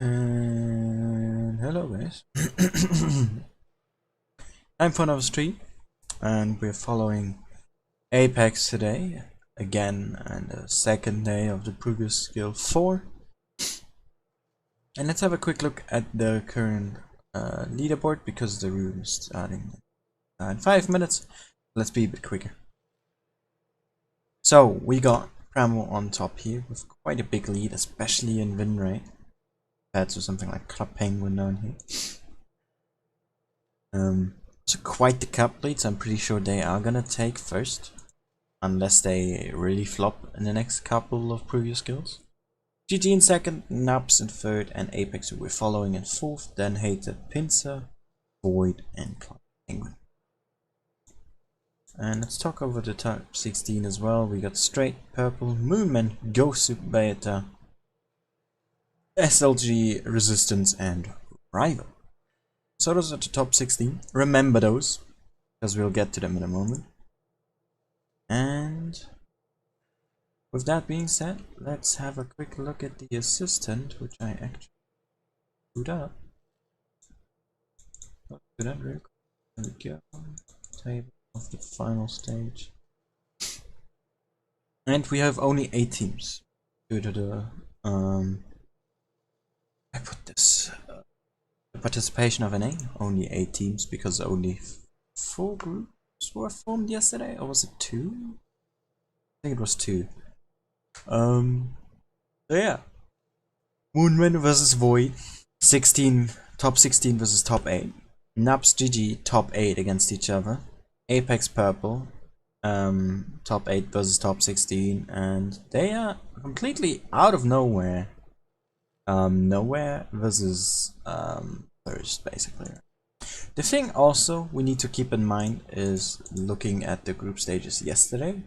And hello guys. I'm Fun and we're following Apex today again, and the second day of the previous skill 4. And let's have a quick look at the current leaderboard, because the room is starting in 5 minutes. Let's be a bit quicker. So we got Premo on top here with quite a big lead, especially in win rate, compared to something like Club Penguin down here. So quite the cup leads. I'm pretty sure they are gonna take first, unless they really flop in the next couple of previous skills. GG in second, Nups in third, and Apex, who we're following, in fourth. Then Hated, Pincer, Void, and Club Penguin. And let's talk over the top 16 as well. We got Straight, Purple, Moonman, Gosu Beta, SLG, Resistance, and Rival. So those are the top 16. Remember those, because we'll get to them in a moment. And with that being said, let's have a quick look at the assistant, which I actually put up. Let's do that real quick. There we go. Table of the final stage. And we have only 8 teams due to the I put this the participation of NA. Only 8 teams, because only 4 groups were formed yesterday, or was it 2? I think it was 2. So yeah, Moonman versus Void, top 16 versus top 8. Nups GG top 8 against each other. Apex Purple, top 8 versus top 16, and they are completely out of nowhere. Nowhere versus first, basically. The thing also we need to keep in mind is looking at the group stages yesterday,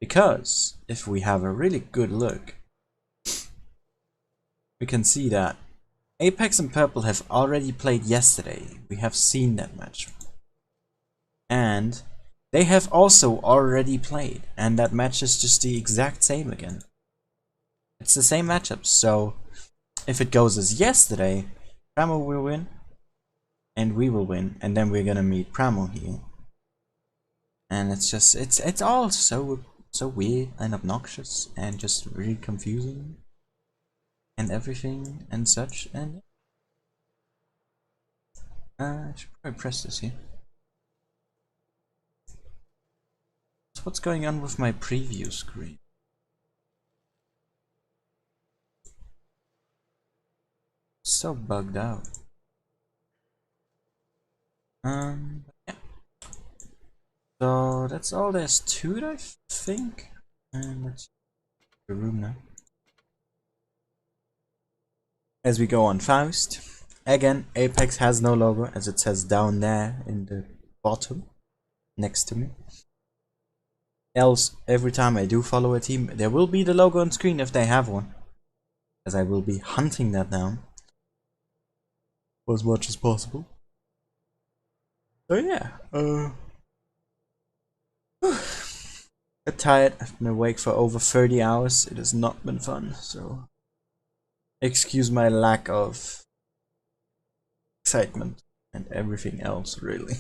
because if we have a really good look, we can see that Apex and Purple have already played yesterday. We have seen that match, and they have also already played, and that match is just the exact same again. It's the same matchup. So if it goes as yesterday, Premo will win and we will win, and then we're gonna meet Premo here, and it's just it's all so weird and obnoxious and just really confusing and everything and such. And I should probably press this here. So what's going on with my preview screen? So bugged out. Yeah. So that's all there's to it, I think. And let's the room now. As we go on Faust, again, Apex has no logo, as it says down there in the bottom next to me. Else, every time I do follow a team, there will be the logo on screen if they have one, as I will be hunting that down for as much as possible. So yeah, I'm tired. I've been awake for over 30 hours. It has not been fun, so excuse my lack of excitement and everything else, really.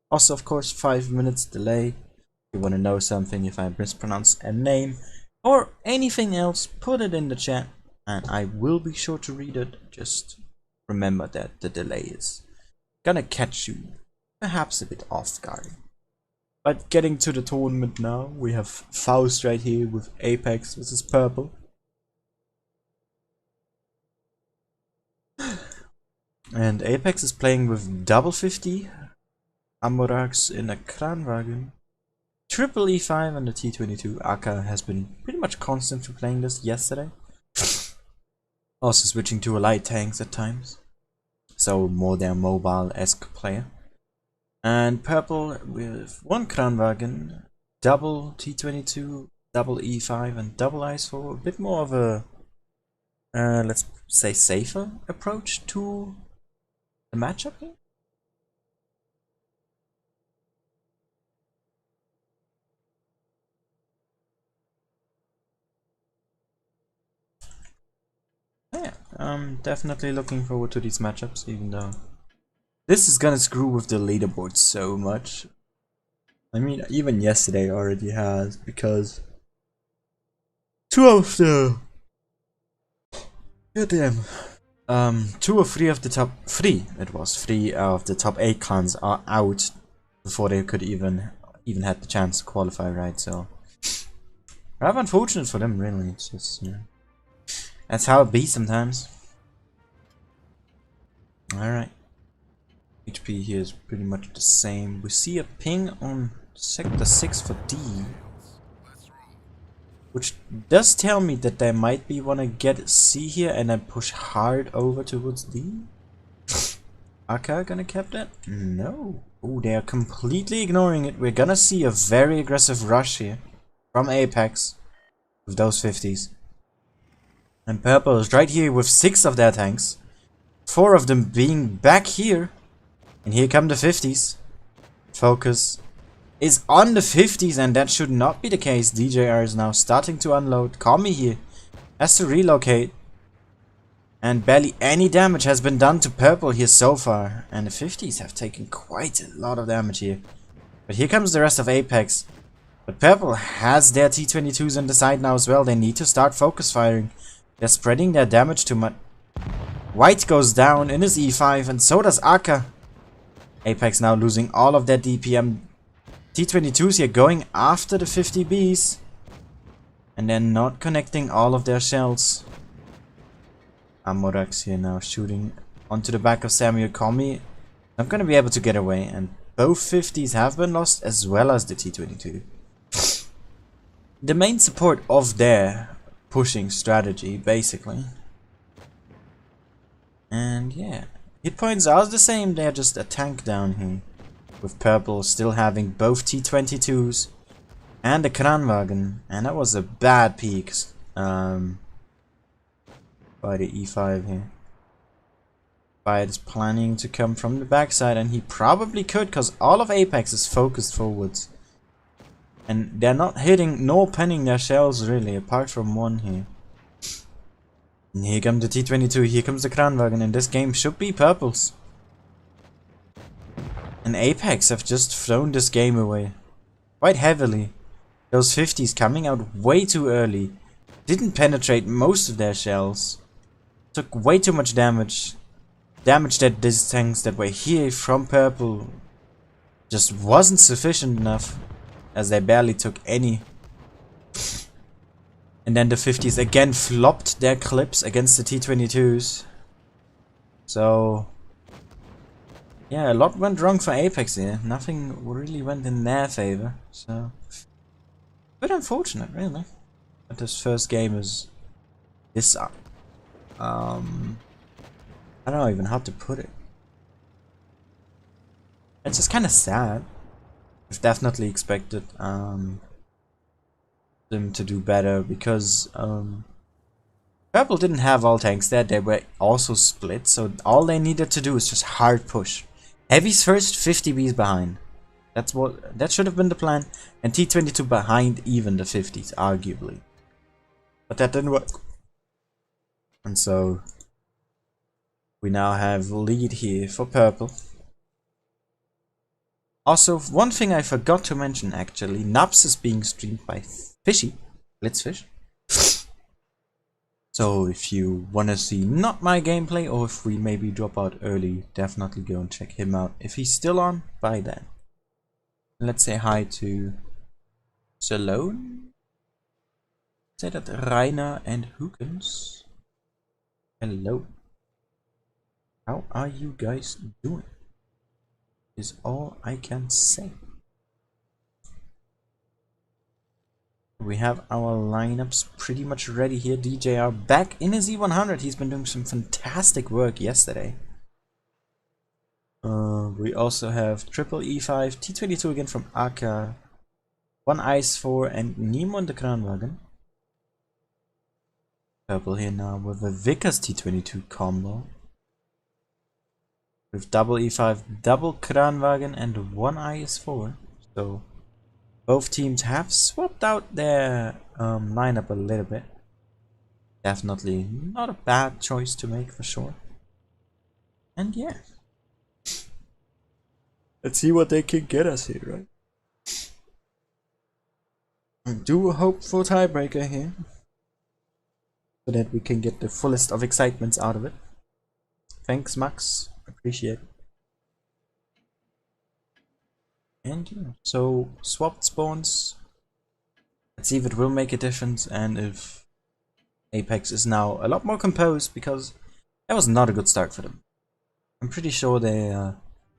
Also, of course, 5 minutes delay. If you want to know something, if I mispronounce a name or anything else, put it in the chat and I will be sure to read it. Just remember that the delay is gonna catch you perhaps a bit off guard. But getting to the tournament now, we have Faust right here with Apex versus Purple. And Apex is playing with double 50, Amorax in a Kranwagen, triple E5 and the T22. Aka has been pretty much constant to playing this yesterday. Also switching to a light tanks at times, so more their mobile-esque player. And Purple with one Kranwagen, double T22, double E5 and double ice for a bit more of a let's say safer approach to the matchup here. Yeah, I'm definitely looking forward to these matchups, even though this is gonna screw with the leaderboard so much. I mean, even yesterday already has, because two of the two or three of the top three of the top 8 cons are out before they could even had the chance to qualify, right? So rather unfortunate for them, really. It's just, you know, that's how it be sometimes. Alright. HP here is pretty much the same. We see a ping on sector 6 for D, which does tell me that they might be wanna get C here and then push hard over towards D. Aka gonna cap that? No. Oh, they are completely ignoring it. We're gonna see a very aggressive rush here from Apex with those 50s. And Purple is right here with 6 of their tanks. 4 of them being back here. And here come the 50s. Focus is on the 50s, and that should not be the case. DJR is now starting to unload. Kami here has to relocate. And barely any damage has been done to Purple here so far. And the 50s have taken quite a lot of damage here. But here comes the rest of Apex. But Purple has their T-22s on the side now as well. They need to start focus firing. They're spreading their damage too much. White goes down in his E5, and so does Aka. Apex now losing all of their DPM. T-22s here going after the 50Bs. And they're not connecting all of their shells. Amorax here now shooting onto the back of Samuel Komi. Not gonna be able to get away, and both 50s have been lost as well as the T-22. The main support of their pushing strategy, basically. And yeah, hit points are the same, they're just a tank down here. With Purple still having both T-22s and the Kranwagen. And that was a bad peak by the E5 here. Fight is planning to come from the backside, and he probably could, because all of Apex is focused forwards. And they're not hitting nor penning their shells really, apart from one here. And here comes the T-22, here comes the Kranwagen, and this game should be Purple's. And Apex have just thrown this game away. Quite heavily. Those 50s coming out way too early. Didn't penetrate most of their shells. Took way too much damage. Damage that these tanks that were here from Purple just wasn't sufficient enough, as they barely took any. And then the 50s again flopped their clips against the T-22s. So yeah, a lot went wrong for Apex here. Nothing really went in their favor. So a bit unfortunate, really. But this first game is this I don't know even how to put it. It's just kind of sad. I've definitely expected them to do better, because Purple didn't have all tanks there. They were also split, so all they needed to do is just hard push. Heavy's first, 50Bs behind. That should have been the plan, and T-22 behind even the 50s, arguably. But that didn't work. And so we now have lead here for Purple. Also, one thing I forgot to mention actually, Nups is being streamed by Fishy, Blitzfish. So if you want to see not my gameplay, or if we maybe drop out early, definitely go and check him out. If he's still on, by then. Let's say hi to Salone. Say that Rainer and Hookens. Hello. How are you guys doing? Is all I can say. We have our lineups pretty much ready here. DJR back in his E100. He's been doing some fantastic work yesterday. We also have triple E5, T-22 again from Aka, 1 Ice 4 and Nemo in the Kranwagen. Purple here now with a Vickers T-22 combo. With double E5, double Kranwagen and 1 IS4. So both teams have swapped out their lineup a little bit. definitely not a bad choice to make for sure. And yeah. Let's see what they can get us here, right? I do hope for tiebreaker here, so that we can get the fullest of excitements out of it. Thanks, Max. Appreciate it. And yeah, so swapped spawns. Let's see if it will make a difference and if Apex is now a lot more composed, because that was not a good start for them. I'm pretty sure they are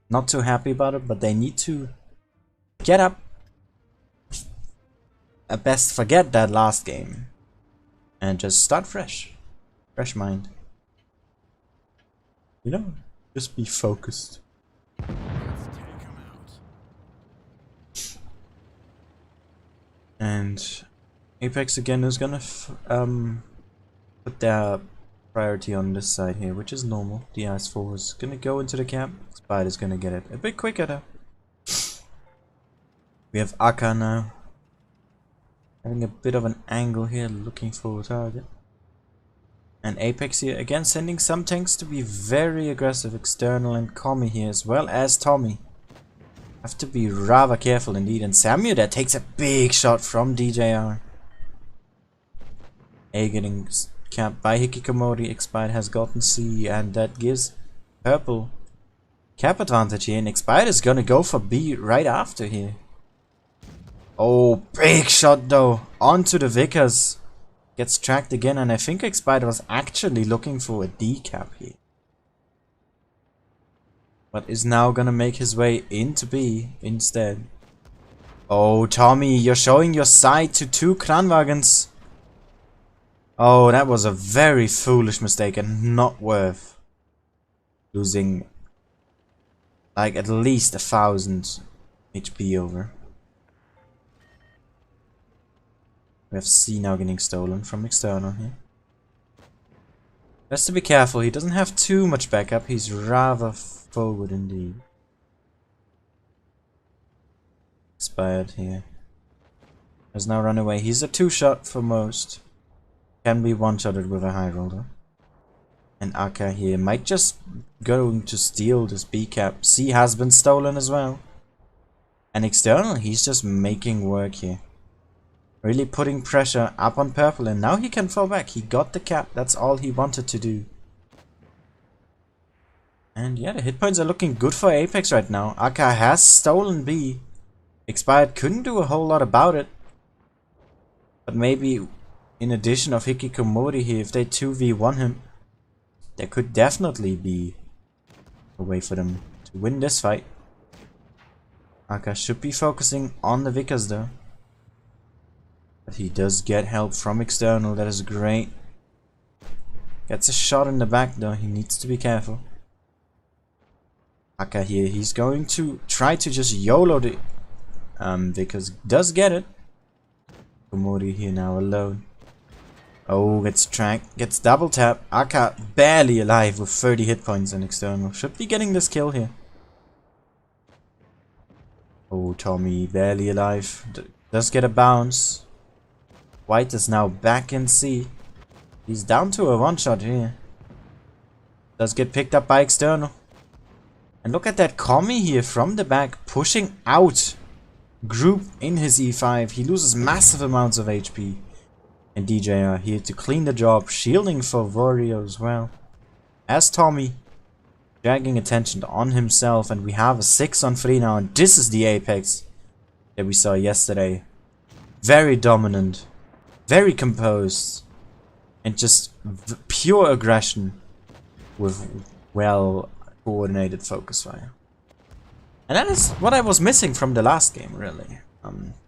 not too happy about it, but they need to get up. At best forget that last game and just start fresh. Fresh mind. You know, just be focused. And Apex again is gonna put their priority on this side here, which is normal. The IS-4 is gonna go into the camp. Spider's gonna get it a bit quicker though. We have Aka now, having a bit of an angle here, looking for a target. And Apex here again sending some tanks to be very aggressive. External and Commie here, as well as Tommy. Have to be rather careful indeed. And Samuel there takes a big shot from DJR. A getting capped by Hikikomori. Expired has gotten C, and that gives Purple cap advantage here. And Expired is gonna go for B right after here. Oh, big shot though onto the Vickers. Gets tracked again, and I think Expired was actually looking for a D cap here, but is now gonna make his way into B instead. Oh, Tommy, you're showing your side to 2 Kranwagens. Oh, that was a very foolish mistake and not worth losing like at least 1,000 HP over. We have C now getting stolen from external here. Has to be careful, he doesn't have too much backup, he's rather forward indeed. Expired here. Has now run away. He's a 2-shot for most. Can be 1-shotted with a high roller. And Aka here might just go to steal this B cap. C has been stolen as well. And external, he's just making work here. Really putting pressure up on Purple, and now he can fall back. He got the cap, that's all he wanted to do. And yeah, the hit points are looking good for Apex right now. Aka has stolen B. Expired couldn't do a whole lot about it. But maybe in addition of Hikikomori here, if they 2v1 him, there could definitely be a way for them to win this fight. Aka should be focusing on the Vickers though. But he does get help from external, that is great. Gets a shot in the back though, he needs to be careful. Aka here, he's going to try to just YOLO the Vickers, does get it. Komori here now alone. Oh, gets tracked, gets double tap. Aka barely alive with 30 hit points, and external should be getting this kill here. Oh, Tommy barely alive, does get a bounce. White is now back in C. He's down to a 1-shot here. Does get picked up by external. And look at that Commie here from the back, pushing out Group in his E5. He loses massive amounts of HP. And DJR here to clean the job, shielding for Wario as well. As Tommy dragging attention on himself, and we have a 6-on-3 now, and this is the Apex that we saw yesterday. Very dominant, very composed, and just pure aggression with well coordinated focus fire. And that is what I was missing from the last game, really.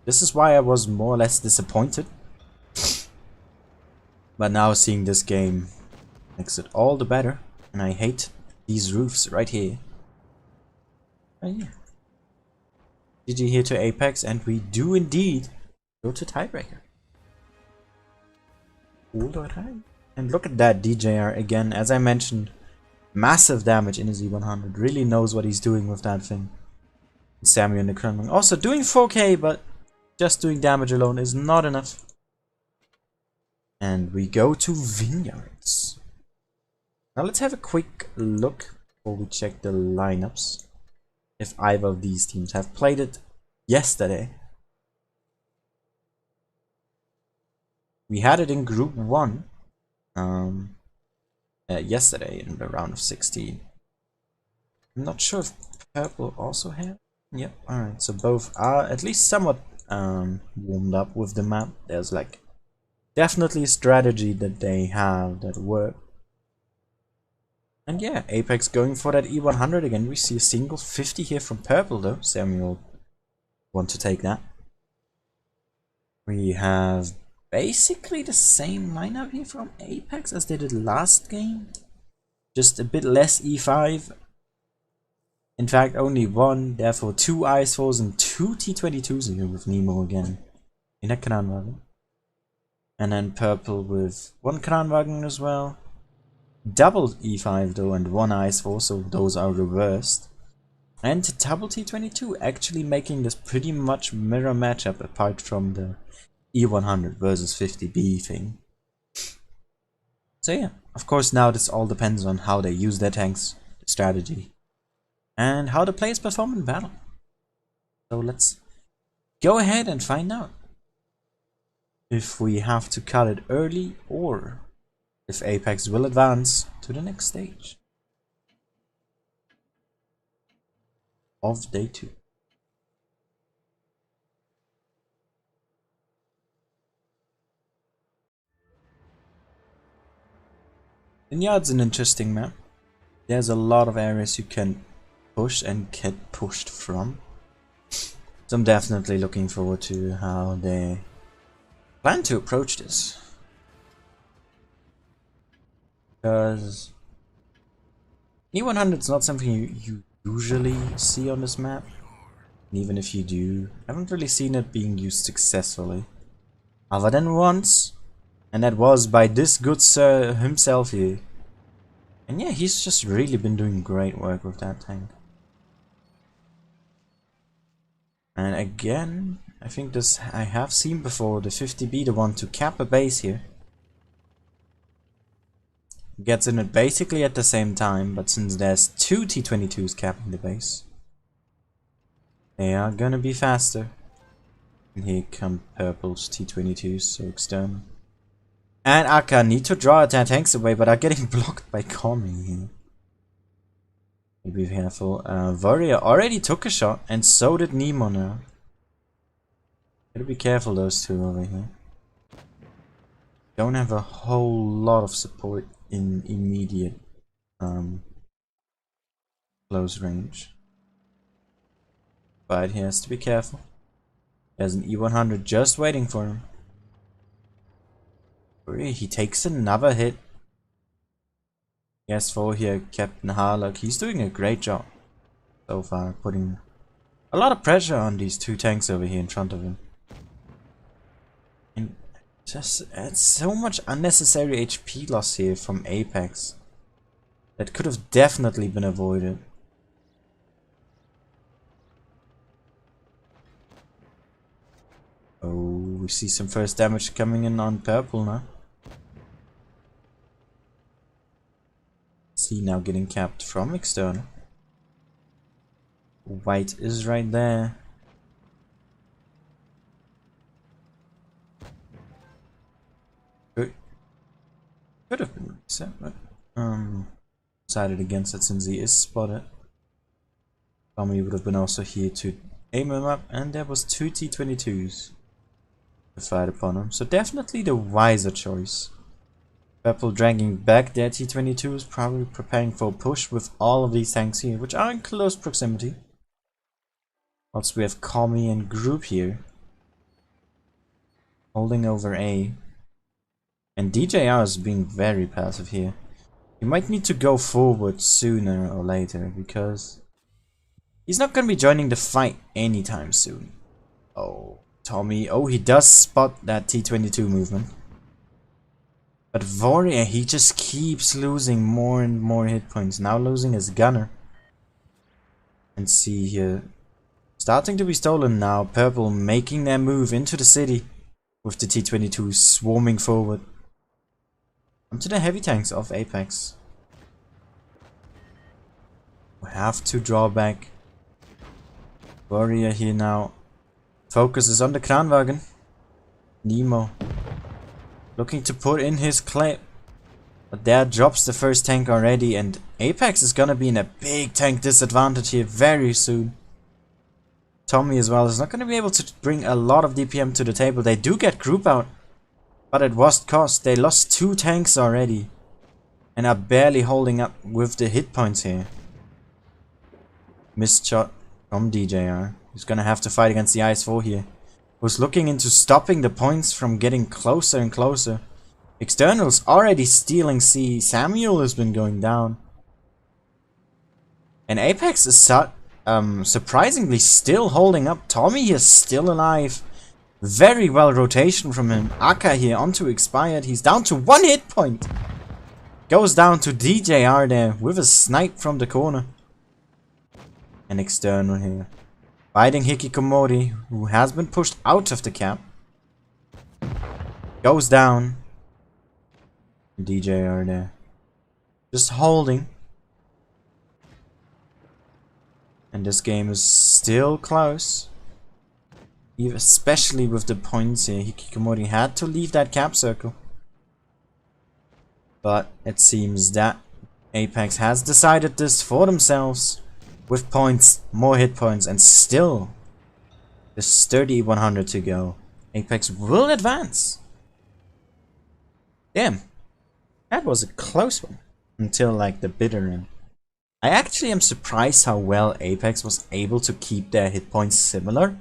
This is why I was more or less disappointed. But now seeing this game makes it all the better. And I hate these roofs right here. But yeah. GG here to Apex, and we do indeed go to tiebreaker. Alright. And look at that DJR again, as I mentioned. Massive damage in his E100. Really knows what he's doing with that thing. Samuel in the Kremlin. Also doing 4k, but just doing damage alone is not enough. And we go to Vineyards. Now let's have a quick look before we check the lineups. If either of these teams have played it yesterday. We had it in Group 1 yesterday in the round of 16. I'm not sure if Purple also had. Yep, alright, so both are at least somewhat warmed up with the map. There's like definitely a strategy that they have that works. And yeah, Apex going for that E100 again. We see a single 50 here from Purple though. Samuel want to take that. We have basically the same lineup here from Apex as they did last game. Just a bit less E5. In fact, only one, therefore 2 IS4s and 2 T22s here with Nemo again in a Kranwagen. And then Purple with 1 Kranwagen as well. Double E5 though and 1 IS4, so those are reversed. And double T22, actually making this pretty much mirror matchup apart from the E100 versus 50B thing. So yeah, of course now this all depends on how they use their tanks, the strategy, and how the players perform in battle. So let's go ahead and find out if we have to cut it early or if Apex will advance to the next stage of day 2. Vineyard's an interesting map. There's a lot of areas you can push and get pushed from. So I'm definitely looking forward to how they plan to approach this. Because E100 is not something you usually see on this map. And even if you do, I haven't really seen it being used successfully. Other than once. And that was by this good sir himself here. And yeah, he's just really been doing great work with that tank. And again, I think this I have seen before, the 50B, the one to cap a base here. Gets in it basically at the same time, but since there's 2 T22s capping the base, they are gonna be faster. And here come Purple's T22s, so external. And Akka need to draw their tanks away, but are getting blocked by Kami here. Be careful. Warrior already took a shot, and so did Nemo now. Gotta be careful, those two over here. Don't have a whole lot of support in immediate close range. But he has to be careful. There's an E100 just waiting for him. He takes another hit. Yes, for here, Captain Harlock. He's doing a great job so far, putting a lot of pressure on these 2 tanks over here in front of him. And just it's so much unnecessary HP loss here from Apex that could have definitely been avoided. Oh, we see some first damage coming in on Purple now. See, now getting capped from external. White is right there. Could have been reset, but decided against it since he is spotted. Tommy would have been also here to aim him up, and there was 2 T22s to fight upon him. So definitely the wiser choice. Purple dragging back their T22s, probably preparing for a push with all of these tanks here, which are in close proximity. Also we have Kami and Group here, holding over A. And DJR is being very passive here. He might need to go forward sooner or later, because he's not going to be joining the fight anytime soon. Oh, Tommy. Oh, he does spot that T22 movement. But Warrior, he just keeps losing more and more hit points. Now losing his gunner. And see here, starting to be stolen now. Purple making their move into the city with the T22 swarming forward. Onto the heavy tanks of Apex. We have to draw back. Warrior here now. Focus is on the Kranwagen. Nemo. Looking to put in his clip. But there drops the first tank already, and Apex is gonna be in a big tank disadvantage here very soon. Tommy as well is not gonna be able to bring a lot of DPM to the table. They do get group out, but at what cost? They lost 2 tanks already and are barely holding up with the hit points here. Missed shot from DJR. He's gonna have to fight against the IS-4 here. Who's looking into stopping the points from getting closer and closer. Externals already stealing C. Samuel has been going down. And Apex is surprisingly still holding up. Tommy is still alive. Very well rotation from him. Aka here onto expired. He's down to 1 hit point. Goes down to DJR there with a snipe from the corner. An external here. Fighting Hikikomori, who has been pushed out of the cap. Goes down. DJR there. Just holding. And this game is still close. Especially with the points here. Hikikomori had to leave that cap circle. But it seems that Apex has decided this for themselves. With points, more hit points, and still there's 30-100 to go. Apex will advance. Damn. That was a close one. Until like the bitter end. I actually am surprised how well Apex was able to keep their hit points similar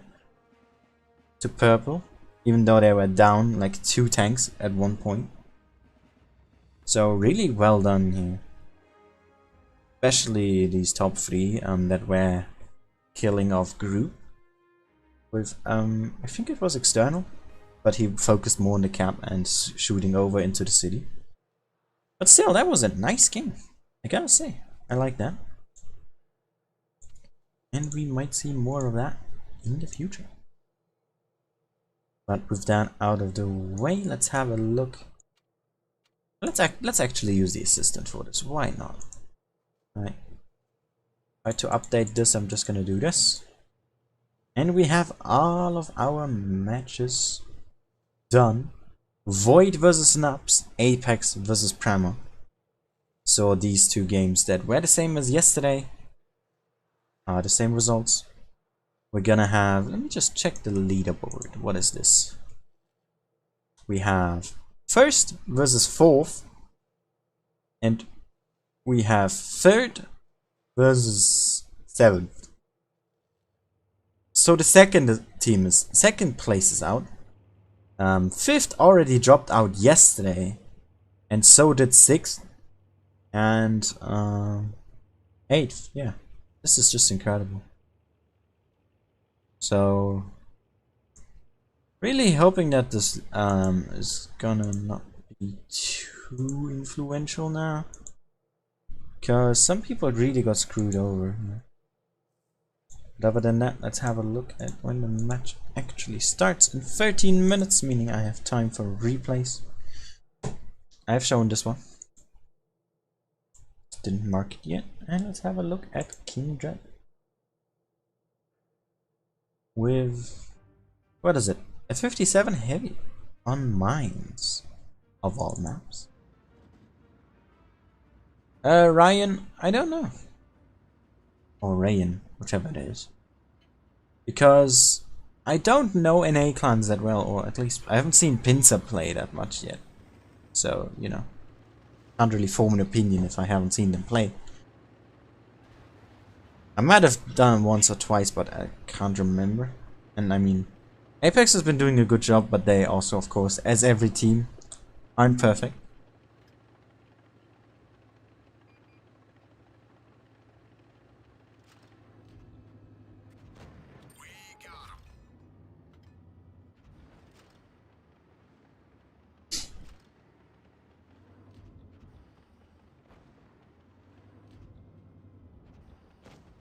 to Purple. Even though they were down like 2 tanks at one point. So really well done here. Especially these top 3 that were killing off group. With I think it was external. But he focused more on the cap and shooting over into the city. But still, that was a nice game. I gotta say, I like that. And we might see more of that in the future. But with that out of the way, let's have a look. Let's actually use the assistant for this. Why not? Alright. Try to update this. I'm just gonna do this. And we have all of our matches done. Void versus Nups, Apex versus Premo. So these 2 games that were the same as yesterday are the same results. We're gonna have, let me just check the leaderboard. What is this? We have 1st versus 4th, and we have 3rd versus 7th. So the second team is, 2nd place is out. 5th already dropped out yesterday, and so did 6th, and 8th. Yeah, this is just incredible. So really hoping that this is gonna not be too influential now, because some people really got screwed over. But other than that, let's have a look at when the match actually starts in 13 minutes, meaning I have time for replays. I have shown this one. Didn't mark it yet. And let's have a look at King Dread. With, what is it? A 57 heavy on mines, of all maps. Ryan, I don't know. Or Ryan, whichever it is. Because I don't know NA clans that well, or at least I haven't seen Pincer play that much yet. So, you know, can't really form an opinion if I haven't seen them play. I might have done it once or twice, but I can't remember. And I mean, Apex has been doing a good job, but they also, of course, as every team, aren't perfect.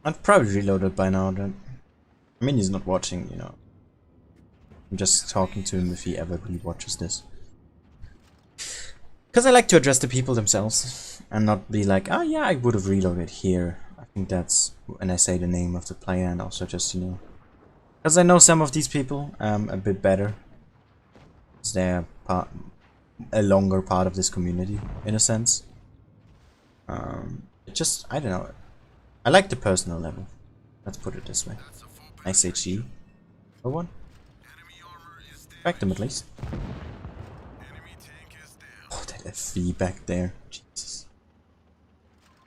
I'd probably reloaded by now then. I mean, he's not watching, you know. I'm just talking to him if he ever really watches this. Because I like to address the people themselves and not be like, oh yeah, I would have reloaded here. I think that's when I say the name of the player, and also just, you know, because I know some of these people a bit better. Because they're a longer part of this community, in a sense. It just, I don't know. I like the personal level. Let's put it this way. Nice HE. No one? Back them at least. Oh, that FV back there. Jesus.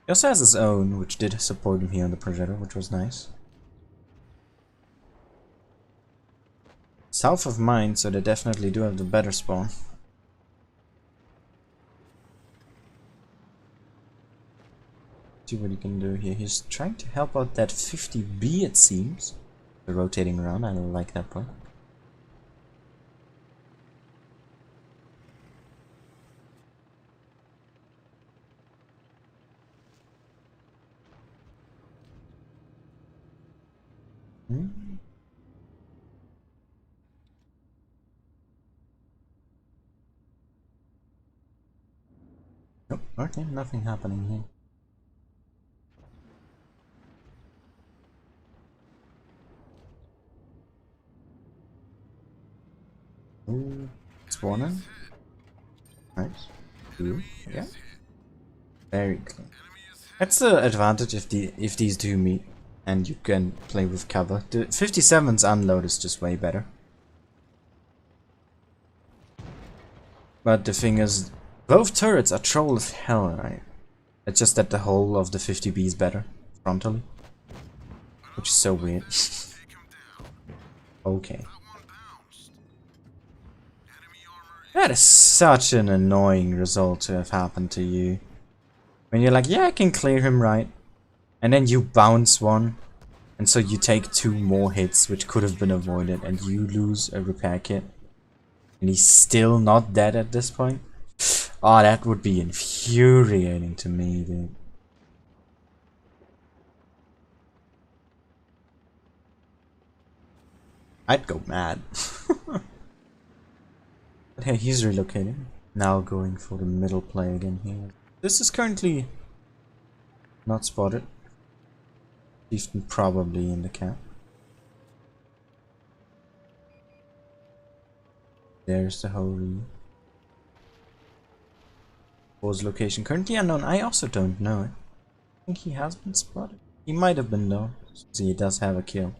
He also has his own, which did support him here on the projector, which was nice. South of mine, so they definitely do have the better spawn. See what he can do here. He's trying to help out that 50B, it seems. They're rotating around, I like that point. Nope, okay, nothing happening here. Ooh, spawning. Nice. Ooh, yeah. Very clean. That's the advantage if these two meet and you can play with cover. The 57's unload is just way better. But the thing is, both turrets are troll as hell, right? It's just that the whole of the 50B is better frontally, which is so weird. Okay. That is such an annoying result to have happened to you. When you're like, yeah, I can clear him, right? And then you bounce one, and so you take 2 more hits, which could have been avoided, and you lose a repair kit. And he's still not dead at this point. Oh, that would be infuriating to me, dude. I'd go mad. But hey, he's relocating. Now going for the middle play again here. This is currently not spotted. Chieftain probably in the camp. There's the whole Bo's location currently unknown. I also don't know it. I think he has been spotted. He might have been though. So he does have a kill.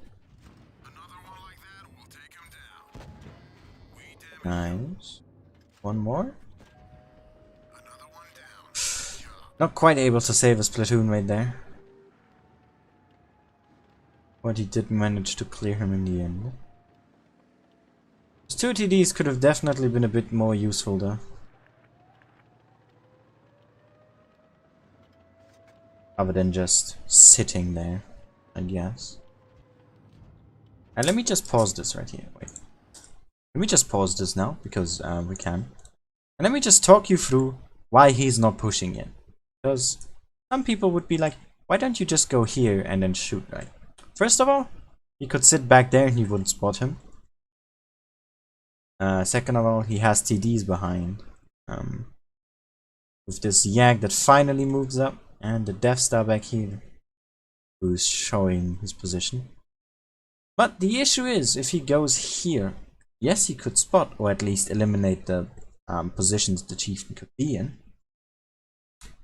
Nice. One more. Not quite able to save his platoon right there. But he did manage to clear him in the end. His 2 TDs could have definitely been a bit more useful though. Other than just sitting there, I guess. And let me just pause this right here. Wait. Let me just pause this now, because we can. And let me just talk you through why he's not pushing yet. Because some people would be like, why don't you just go here and then shoot, right? First of all, he could sit back there and he wouldn't spot him. Second of all, he has TDs behind. With this Yak that finally moves up, and the Death Star back here, who's showing his position. But the issue is, if he goes here, yes, he could spot, or at least eliminate the positions the Chieftain could be in.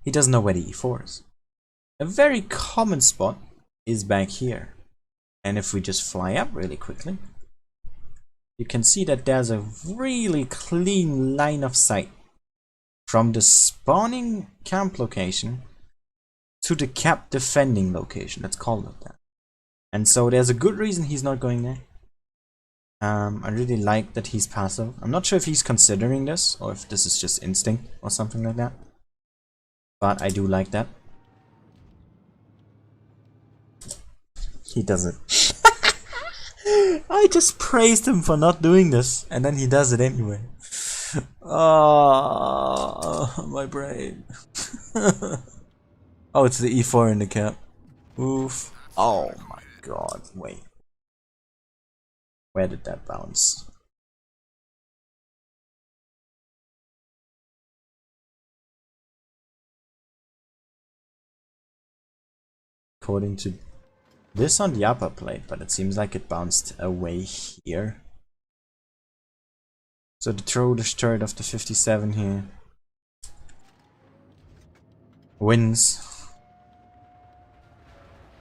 He doesn't know where the E4 is. A very common spot is back here. And if we just fly up really quickly, you can see that there's a really clean line of sight from the spawning camp location to the cap defending location. Let's call it that. And so there's a good reason he's not going there. I really like that he's passive. I'm not sure if he's considering this or if this is just instinct or something like that. But I do like that. He does it. I just praised him for not doing this, and then he does it anyway. Oh, my brain. Oh, it's the E4 in the cap. Oof. Oh my god, wait. Where did that bounce? according to this on the upper plate, but it seems like it bounced away here. So the Trollish turret of the 57 here wins.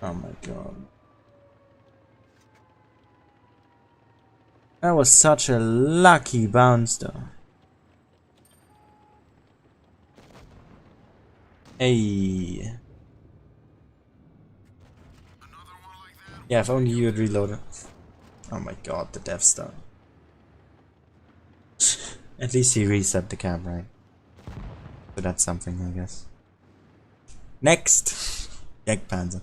Oh my god. That was such a lucky bounce though. Hey. Yeah, if only you had reloaded. Oh my god, the Death Star. At least he reset the cab, right? So that's something, I guess. Next! Jagdpanzer.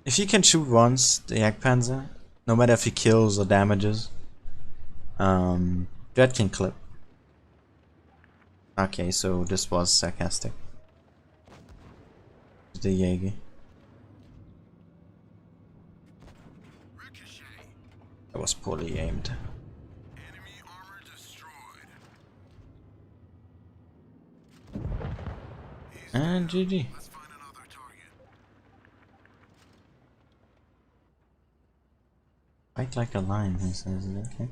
If you can shoot once, the Jagdpanzer, no matter if he kills or damages, that can clip. Okay, so this was sarcastic. The Jaeger. That was poorly aimed. Enemy armor destroyed. And GG. Let's find another target. Fight like a lion, he says. Okay.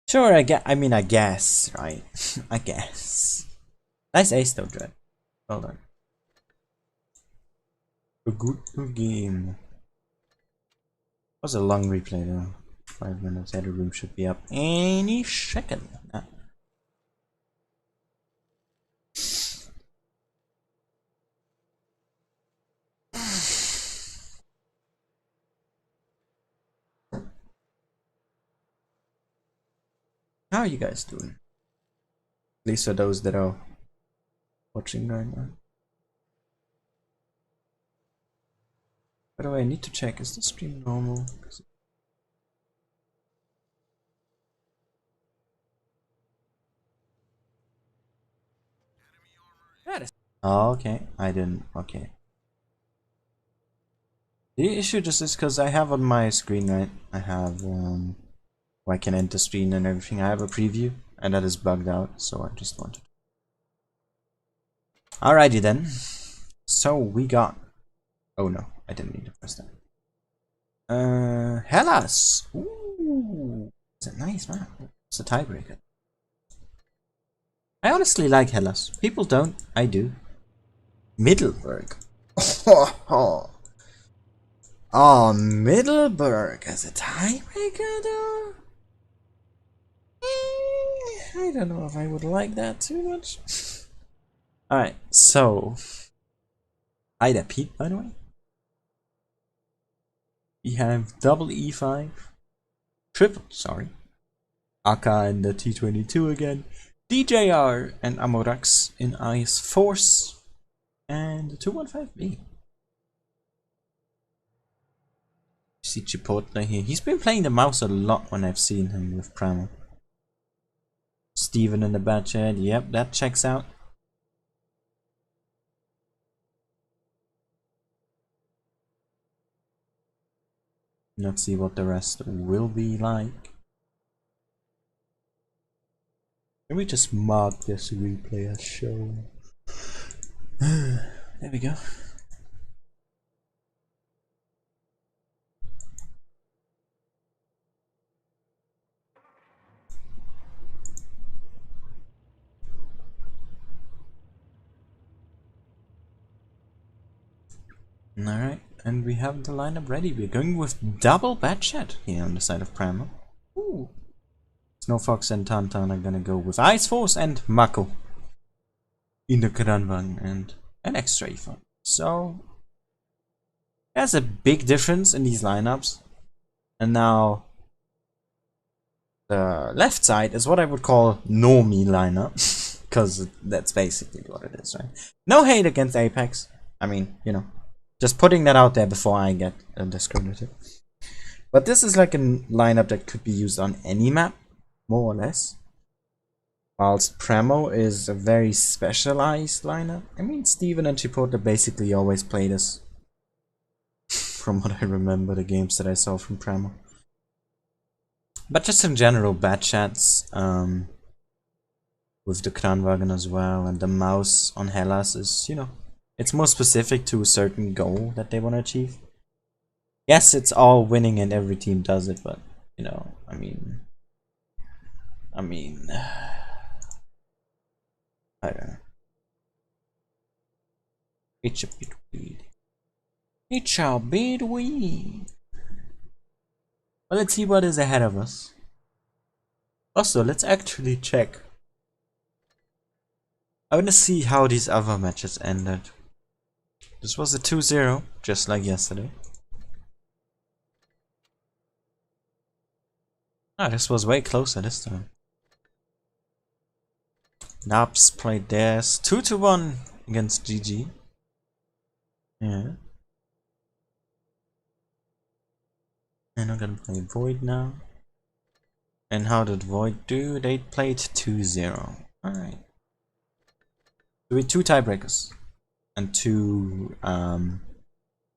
Sure, I guess, right? I guess. Nice ace though, Dread. Well done. A good game. Was a long replay though. 5 minutes. Edit room should be up any second. Ah. How are you guys doing? At least for those that are watching right now. By the way, I need to check, is the stream normal? That is. Oh, okay. I didn't. Okay. The issue just is because I have on my screen, right? I have where I can enter screen and everything. I have a preview, and that is bugged out, so I just wanted. Alrighty then. So we got. Oh no, I didn't need to press that. Hellas. Ooh, it's a nice map. It's a tiebreaker. I honestly like Hellas. People don't. I do. Middleburg. Oh, Middleburg as a tiebreaker though? I don't know if I would like that too much. Alright, so Ida Pete, by the way. We have double E5, triple, sorry, Aka in the T22 again, DJR and Amorax in Ice Force, and the 215B. See Chipotle here. He's been playing the mouse a lot when I've seen him with Premo. Steven in the bad chat. Yep, that checks out. Let's see what the rest will be like. Let me just mark this replay as show. There we go. Alright, and we have the lineup ready. We're going with double Batchat here on the side of Premo. Ooh. Snowfox and Tantan are gonna go with Ice Force and Mako in the Kranvan and an extra E5. So there's a big difference in these lineups. And now the left side is what I would call normie lineup. Because that's basically what it is, right? No hate against Apex. I mean, you know. Just putting that out there before I get discredited. But this is like a lineup that could be used on any map, more or less. Whilst Premo is a very specialized lineup. I mean, Steven and Chipotle basically always play this. From what I remember, the games that I saw from Premo. But just in general, Batchats with the Kranwagen as well, and the mouse on Hellas is, you know, it's more specific to a certain goal that they want to achieve. Yes, it's all winning and every team does it, but you know, I mean, I don't know. It's a bit weird. It's a bit weird. Well, let's see what is ahead of us. Also, let's actually check. I want to see how these other matches ended. This was a 2-0, just like yesterday. Ah, this was way closer this time. Nups played theirs 2-1 against GG. Yeah. And I'm gonna play Void now. And how did Void do? They played 2-0. Alright. So we had 2 tiebreakers. And 2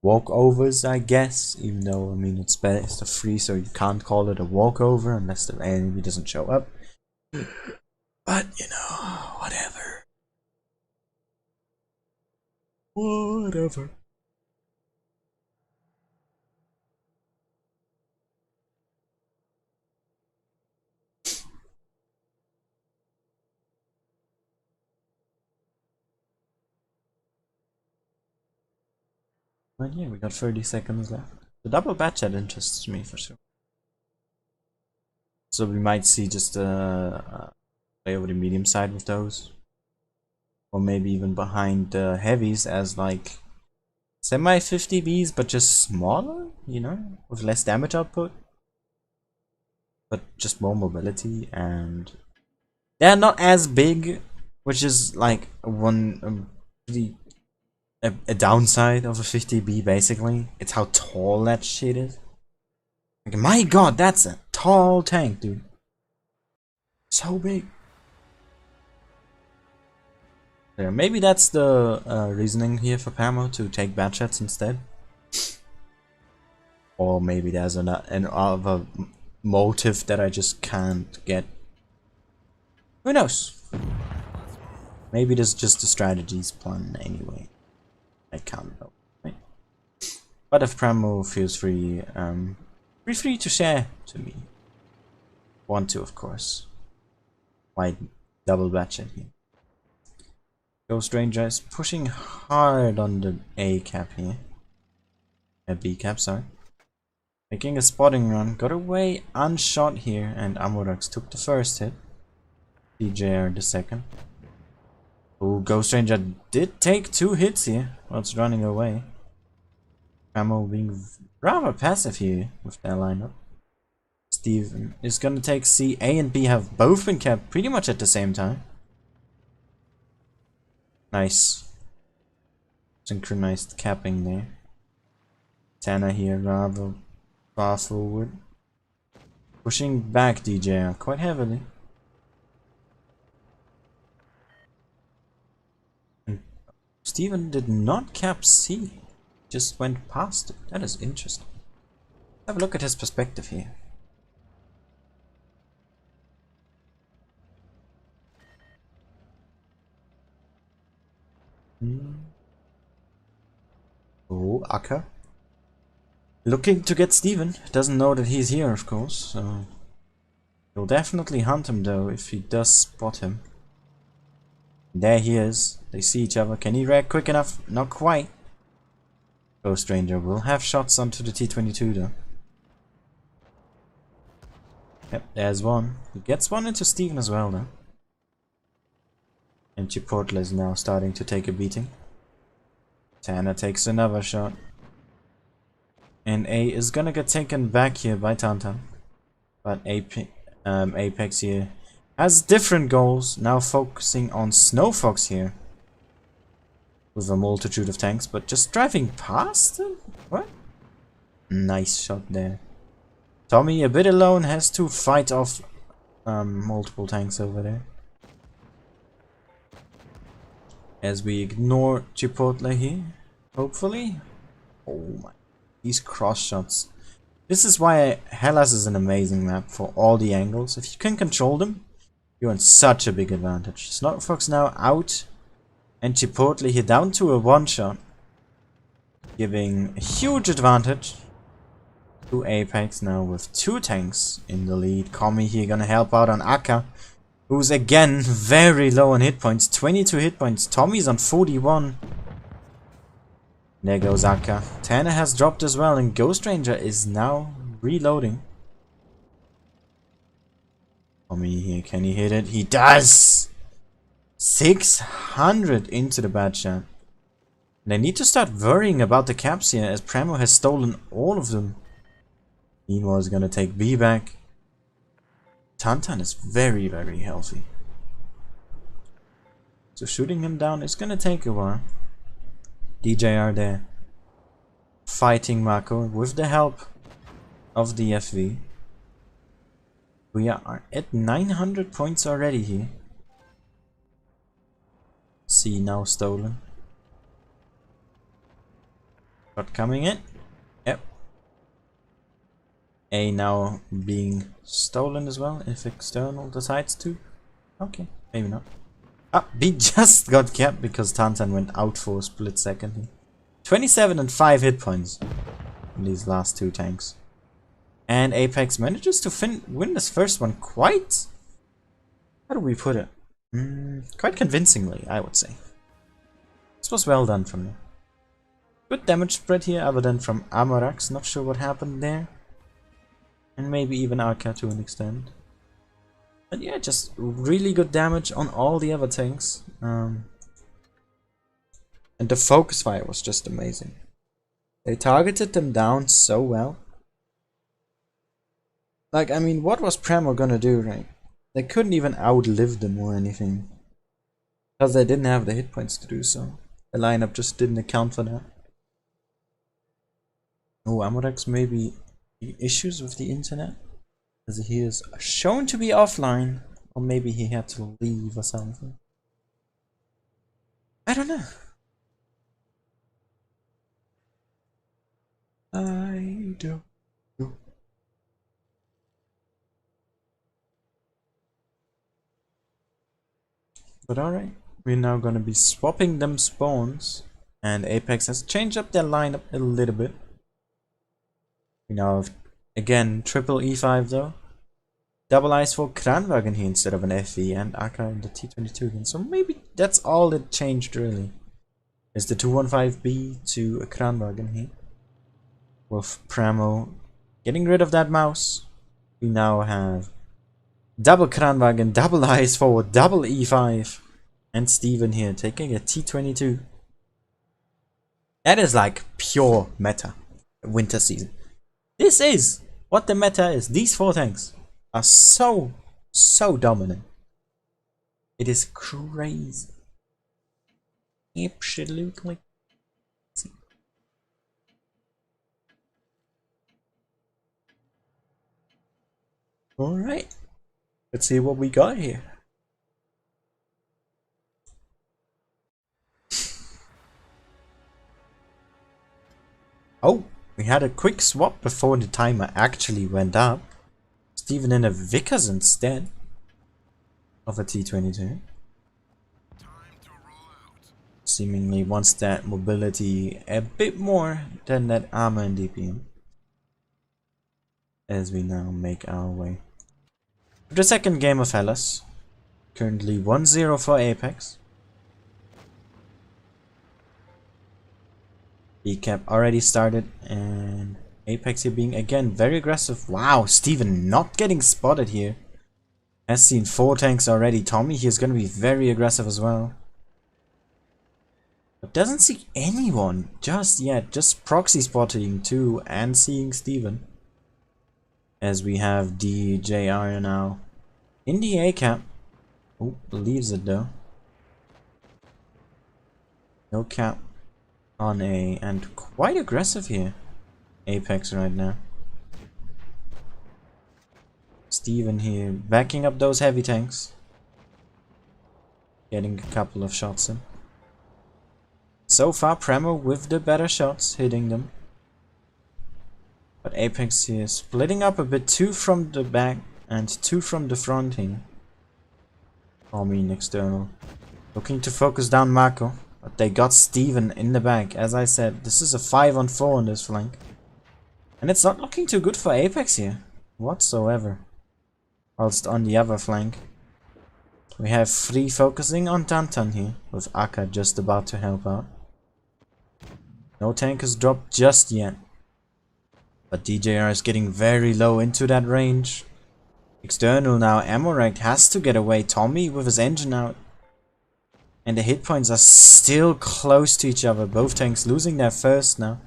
walkovers, I guess. Even though, I mean, it's best of 3, so you can't call it a walkover unless the enemy doesn't show up. But, you know, whatever. Whatever. But yeah, we got 30 seconds left. The double batch chat interests me for sure. So we might see just play over the medium side with those. Or maybe even behind the heavies as like semi 50Bs, but just smaller, you know, with less damage output. But just more mobility, and they're not as big, which is like a downside of a 50B basically. It's how tall that shit is. Like, my god, that's a tall tank, dude. So big. There, maybe that's the reasoning here for Premo to take bad shots instead. Or maybe there's another motive that I just can't get. Who knows? Maybe there's just a strategies plan anyway. I can't know. Right? But if Premo feels free, feel free to share to me. Want to, of course. Why double batch it here? Ghost Ranger is pushing hard on the A cap here. B cap, sorry. Making a spotting run, got away unshot here, and Amorax took the first hit. DJR the second. Oh, Ghost Ranger did take 2 hits here whilst running away. Premo being rather passive here with their lineup. Steven is gonna take C. A and B have both been capped pretty much at the same time. Nice. Synchronized capping there. Tana here rather far forward. Pushing back DJR quite heavily. And Steven did not cap C. Just went past it. That is interesting. Have a look at his perspective here. Oh, Akka. Looking to get Steven. Doesn't know that he's here, of course, so he'll definitely hunt him though if he does spot him. There he is. They see each other. Can he react quick enough? Not quite. Ghost Ranger will have shots onto the T-22 though. Yep, there's one. He gets one into Steven as well though. And Chipotle is now starting to take a beating. Tana takes another shot. And A is gonna get taken back here by Tantan. But Apex here has different goals, now focusing on Snow Fox here. With a multitude of tanks, but just driving past them? What? Nice shot there. Tommy, a bit alone, has to fight off multiple tanks over there. As we ignore Chipotle here, hopefully. Oh my, these cross shots. This is why Hellas is an amazing map for all the angles. If you can control them, You're on such a big advantage. Snotfox now out. And Chipotle here down to a one-shot. Giving a huge advantage to Apex now with 2 tanks in the lead. Kami here gonna help out on Akka, who's again very low on hit points. 22 hit points. Tommy's on 41. There goes Akka. Tanner has dropped as well, and Ghost Ranger is now reloading. Tommy here, can he hit it? He does! 600 into the bad shot. They need to start worrying about the caps here, as Premo has stolen all of them. Meanwhile is gonna take B back. Tantan is very, very healthy. So shooting him down is gonna take a while. DJR there. Fighting Mako with the help of the FV. We are at 900 points already here. C now stolen. Shot coming in. Yep. A now being stolen as well, if external decides to. Okay, maybe not. Ah, B just got capped because Tantan went out for a split second here. 27 and 5 hit points in these last 2 tanks. And Apex manages to win this first one quite... How do we put it? Quite convincingly, I would say. This was well done from them. Good damage spread here, other than from Amorax. Not sure what happened there. And maybe even Arca to an extent. But yeah, just really good damage on all the other tanks. And the focus fire was just amazing. They targeted them down so well. Like, I mean, what was Premo gonna do, right? They couldn't even outlive them or anything. Because they didn't have the hit points to do so. The lineup just didn't account for that. Oh, Amorax maybe issues with the internet, as he is shown to be offline, or maybe he had to leave or something. I don't know. I don't know. But alright, we're now gonna be swapping them spawns, and Apex has changed up their lineup a little bit. We now have, again, triple E5 though. Double eyes for Kranwagen here instead of an FV, and Akka in the T22 again. So maybe that's all that changed really. Is the 215B to a Kranwagen here. With Premo getting rid of that mouse. We now have double Kranwagen, double eyes forward, double E5. And Steven here taking a T22. That is like pure meta winter season. This is what the meta is. These 4 tanks are so dominant. It is crazy. Absolutely. Alright. Let's see what we got here. Oh, we had a quick swap before the timer actually went up. Steven in a Vickers instead of a T22. Time to roll out. Seemingly wants that mobility a bit more than that armor and DPM. As we now make our way to the second game of Hellas. Currently 1-0 for Apex. B-cap already started, and Apex here being again very aggressive. Wow, Steven not getting spotted here. Has seen 4 tanks already. Tommy here is going to be very aggressive as well. But doesn't see anyone just yet. Just proxy spotting too, and seeing Steven. As we have DJR now in the A-cap. Oh, leaves it though. No cap on A, and quite aggressive here. Apex right now. Steven here backing up those heavy tanks. Getting a couple of shots in. So far Premo with the better shots, hitting them. But Apex here splitting up a bit, 2 from the back and 2 from the front here. Tommy in external. Looking to focus down Marco. But they got Steven in the back. As I said, this is a 5-on-4 on this flank. And it's not looking too good for Apex here. Whatsoever. Whilst on the other flank, we have Free focusing on Tantan here. With Akka just about to help out. No tank has dropped just yet. But DJR is getting very low into that range. External now, Amorect has to get away. Tommy with his engine out. And the hit points are still close to each other. Both tanks losing their first now.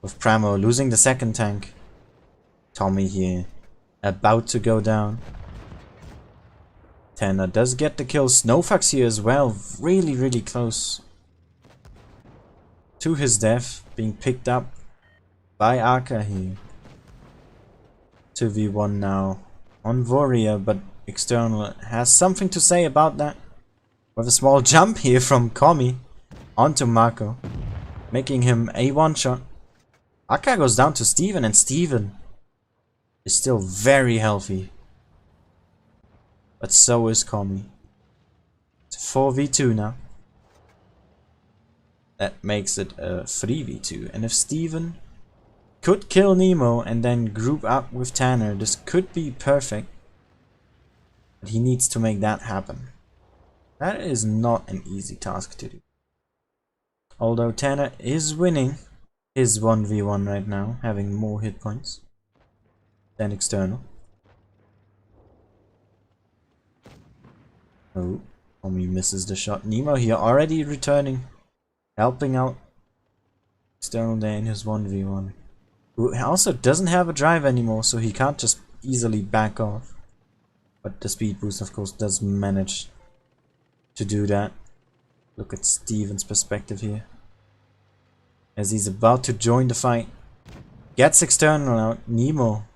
With Premo losing the second tank. Tommy here about to go down. Tanner does get the kill. Snowfax here as well. Really close to his death. Being picked up by Aka here. 2v1 now on Warrior, but External has something to say about that. With a small jump here from Komi onto Marco, making him a one-shot. Aka goes down to Steven, and Steven is still very healthy. But so is Komi. It's 4v2 now. That makes it a 3v2. And if Steven could kill Nemo and then group up with Tanner, this could be perfect. But he needs to make that happen. That is not an easy task to do. Although Tanner is winning his 1v1 right now, having more hit points than External. Oh, Tommy misses the shot. Nemo here already returning, helping out External there in his 1v1. Who also doesn't have a drive anymore, so he can't just easily back off. But the speed boost, of course, does manage to do that. Look at Steven's perspective here. As he's about to join the fight. Gets External out. Nemo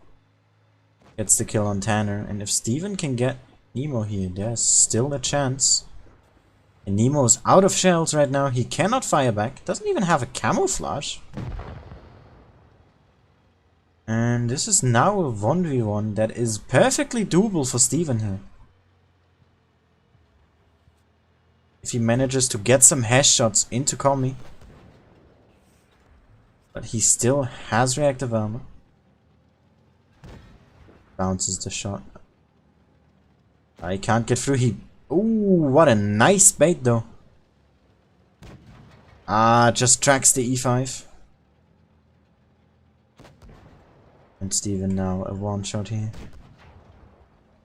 gets the kill on Tanner. And if Steven can get Nemo here, there's still a chance. And Nemo's out of shells right now. He cannot fire back. Doesn't even have a camouflage. And this is now a 1v1 that is perfectly doable for Steven here. If he manages to get some hash shots into Komi. But he still has reactive armor. Bounces the shot. I can't get through. Ooh, what a nice bait though. Just tracks the E5. And Steven now a one shot here.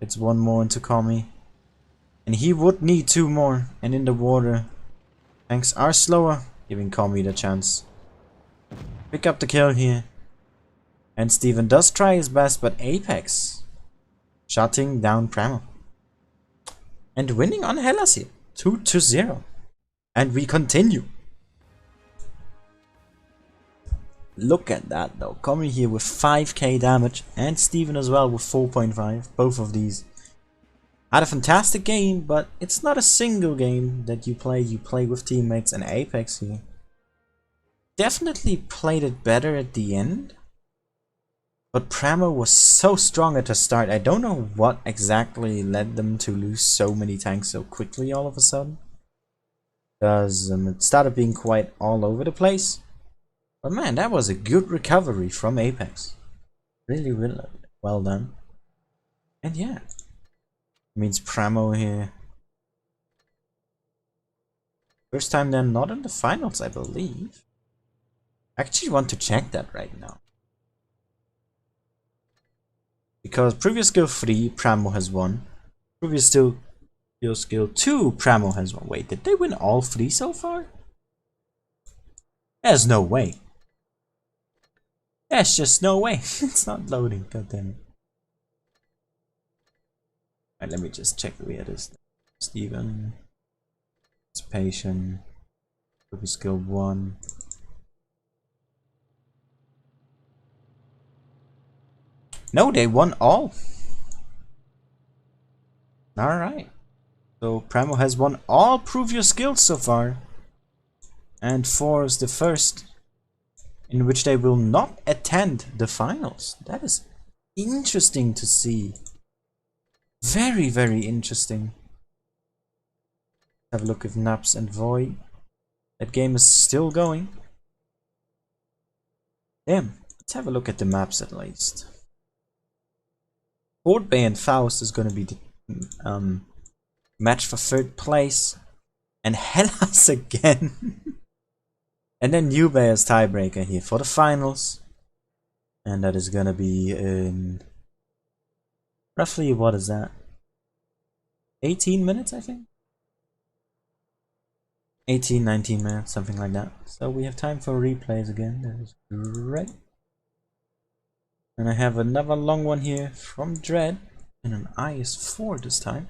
It's one more into Komi. And he would need two more. And in the water, tanks are slower, giving Komi the chance. Pick up the kill here. And Steven does try his best, but Apex shutting down Premo. And winning on Hellas here. 2-0. And we continue. Look at that though. Komi here with 5k damage. And Steven as well with 4.5. Both of these had a fantastic game, but it's not a single game that you play. You play with teammates, and Apex here definitely played it better at the end. But Premo was so strong at the start. I don't know what exactly led them to lose so many tanks so quickly all of a sudden. Because it started being quite all over the place. But man, that was a good recovery from Apex. Really well done. And yeah. Means Premo here. First time they're not in the finals, I believe. I actually want to check that right now. Because previous skill 3, Premo has won. Previous skill 2, Premo has won. Wait, did they win all 3 so far? There's no way. There's just no way. It's not loading, goddammit. Alright, let me just check where it is. Steven. It's patient. Previous skill 1. No, they won all. Alright. So Premo has won all Prove Your Skills so far. And 4 is the first in which they will not attend the finals. That is interesting to see. Very, very interesting. Have a look at Nups and Void. That game is still going. Damn, let's have a look at the maps at least. Port Bay and Faust is gonna be the match for 3rd place. And Hellas again. And then New Bay as tiebreaker here for the finals. And that is gonna be in roughly, what is that? 18 minutes, I think? 18, 19 minutes, something like that. So we have time for replays again. That is great. And I have another long one here from Dread. And an IS-4 this time.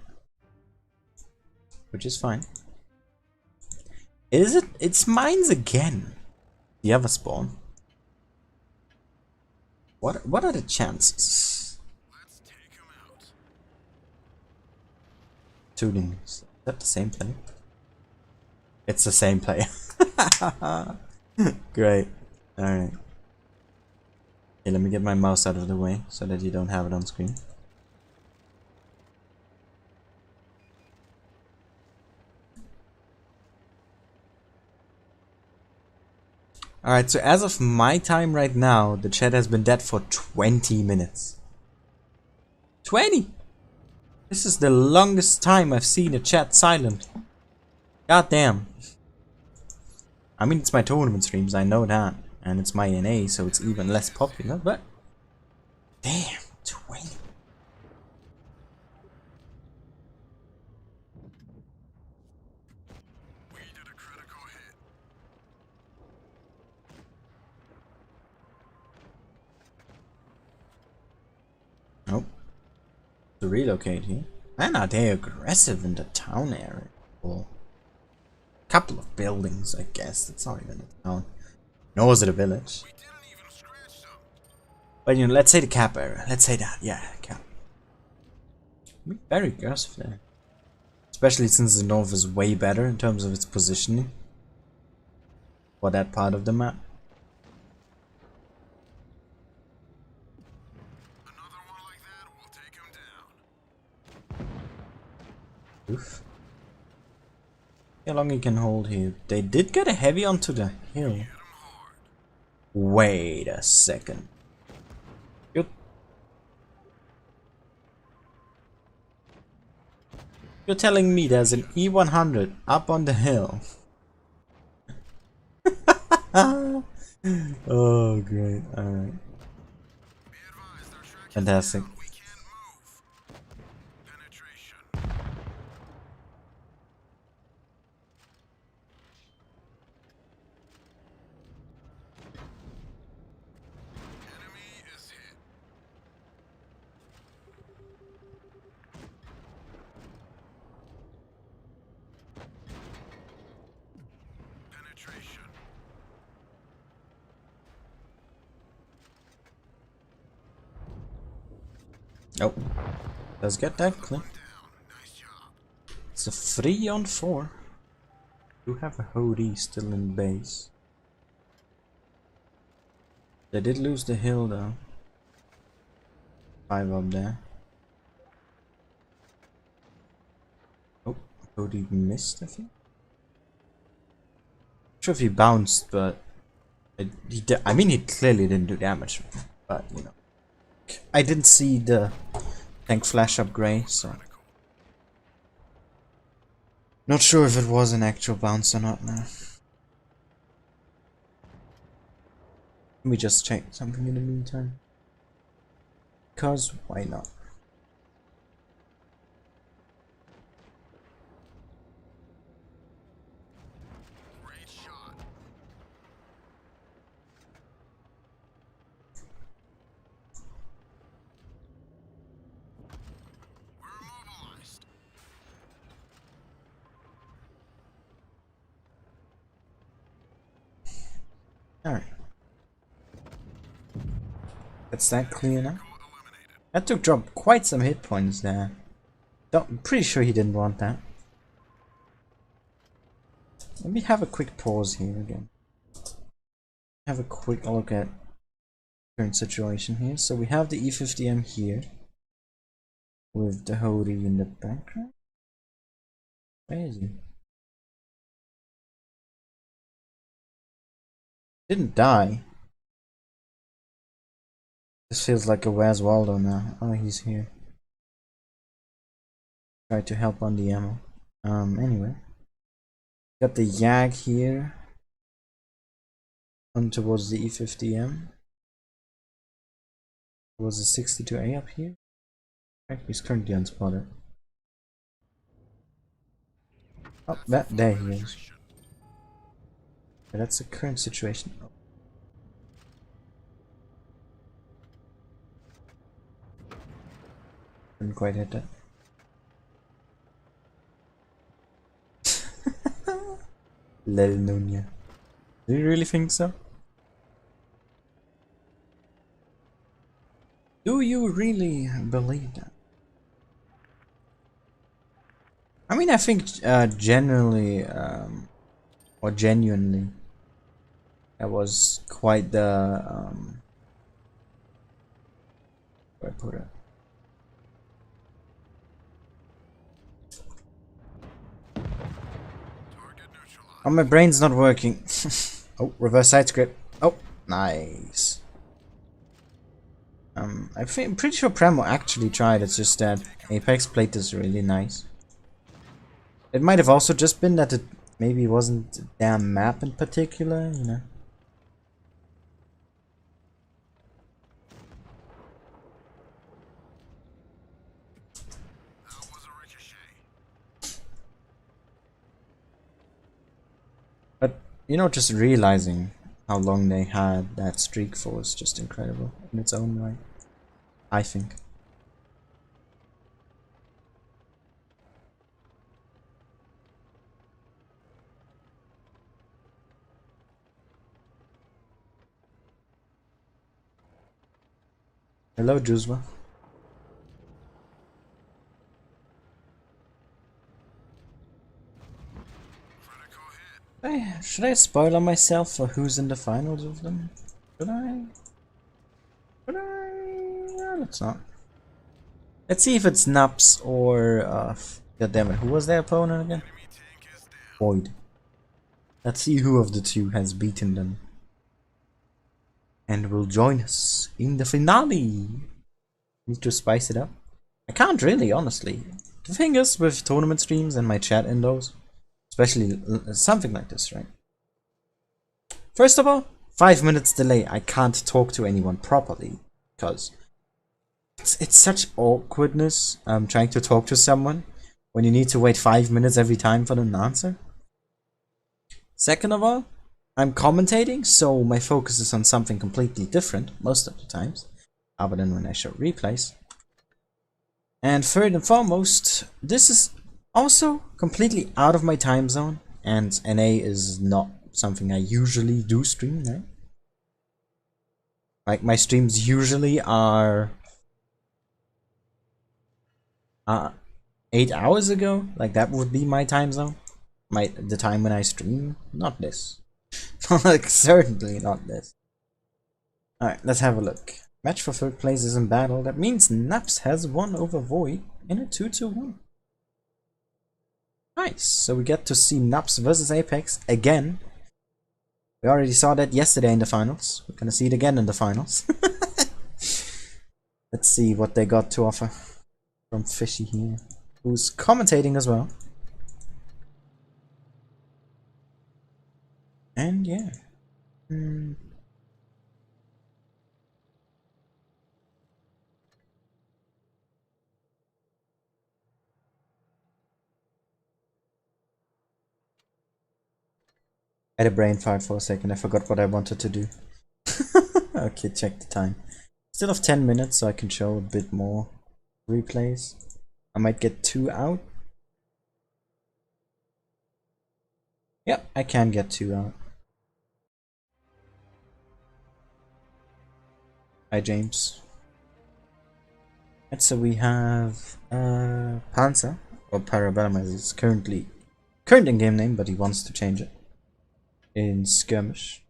Which is fine. Is it? It's mines again. The other spawn. What are the chances? Let's take him out. Tuning. Is that the same player? It's the same player. Great. Alright. Okay, let me get my mouse out of the way so that you don't have it on screen. Alright, so as of my time right now, the chat has been dead for 20 minutes. 20! This is the longest time I've seen a chat silent. God damn. I mean, it's my tournament streams, I know that. And it's my NA, so it's even less popular, but... Damn, 20. We did a critical hit. Nope. To relocate here. Man, are they aggressive in the town area? Well, couple of buildings, I guess. That's not even a town. Nor is it a village. We didn't even scratch them. But you know, let's say the cap area. Let's say that. Yeah, cap. Very aggressive there. Especially since the north is way better in terms of its positioning. For that part of the map. Another one like that will take him down. Oof. How long he can hold here? They did get a heavy onto the hill. Hit him hard. Wait a second. You're telling me there's an E100 up on the hill? Oh, great. Alright. Be advised, our track is Fantastic. down. We can't move. Penetration. Enemy is hit. Penetration. Nope. Let's get that clear. Down. Nice job. It's a 3-on-4. You have a Hody still in base. They did lose the hill though. 5 up there. Oh, Hody missed, I think. Not sure if he bounced, but I mean, he clearly didn't do damage. But you know, I didn't see the tank flash up gray, so not sure if it was an actual bounce or not now. Let me just check something in the meantime. Because why not? Great shot. We're immobilized. Alright. That's that clear now. Eliminated. That took drop quite some hit points there. I'm pretty sure he didn't want that. Let me have a quick pause here again. Have a quick look at current situation here. So we have the E50M here. with the hoodie in the background. Where is he? Didn't die. This feels like a Where's Waldo now. Oh, he's here. Try to help on the ammo. Anyway. Got the Yag here. On towards the E50M. Was the 62A up here? Right, he's currently unspotted. Oh, there he is. Yeah, that's the current situation. Oh. Didn't quite hit that. Lel Nunya. Do you really think so? Do you really believe that? I mean, I think generally, or genuinely, that was quite the, where I put it? Oh, my brain's not working. Oh, reverse side script. Oh, nice. I'm pretty sure Premo actually tried, it's just that Apex played this really nice. It might have also just been that it maybe wasn't a damn map in particular, you know. That was a ricochet. But, you know, just realizing how long they had that streak for is just incredible in its own right, I think. Hello, Juzwa. Should I spoiler myself for who's in the finals of them? Should I? Should I? No, let's not. Let's see if it's Nups or God damn it, who was their opponent again? Void. Let's see who of the two has beaten them and will join us in the finale. Need to spice it up. I can't really, honestly. The thing is, with tournament streams and my chat in those, especially something like this, right? First of all, 5 minutes delay. I can't talk to anyone properly because it's such awkwardness trying to talk to someone when you need to wait 5 minutes every time for an answer. Second of all, I'm commentating, so my focus is on something completely different most of the times, other than when I show replays. And third and foremost, this is also completely out of my time zone, and NA is not something I usually do stream, right? Like, my streams usually are 8 hours ago, like that would be my time zone. The time when I stream, not this. Like, certainly not this. Alright, let's have a look. Match for third place is in battle. That means Nups has won over Void in a 2-1. Nice. So we get to see Nups versus Apex again. We already saw that yesterday in the finals. We're gonna see it again in the finals. Let's see what they got to offer from Fishy here, who's commentating as well. And yeah. I had a brain fart for a second. I forgot what I wanted to do. Okay, check the time. Still have 10 minutes, so I can show a bit more replays. I might get 2 out. Yep, I can get 2 out. Hi, James. And so we have Panzer, or Parabellum as it's current in-game name, but he wants to change it. In Skirmish.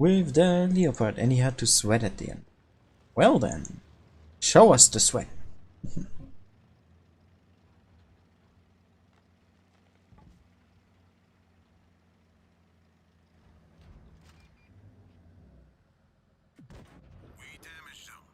with the Leopard, and he had to sweat at the end. Well then, Show us the sweat. We damaged them.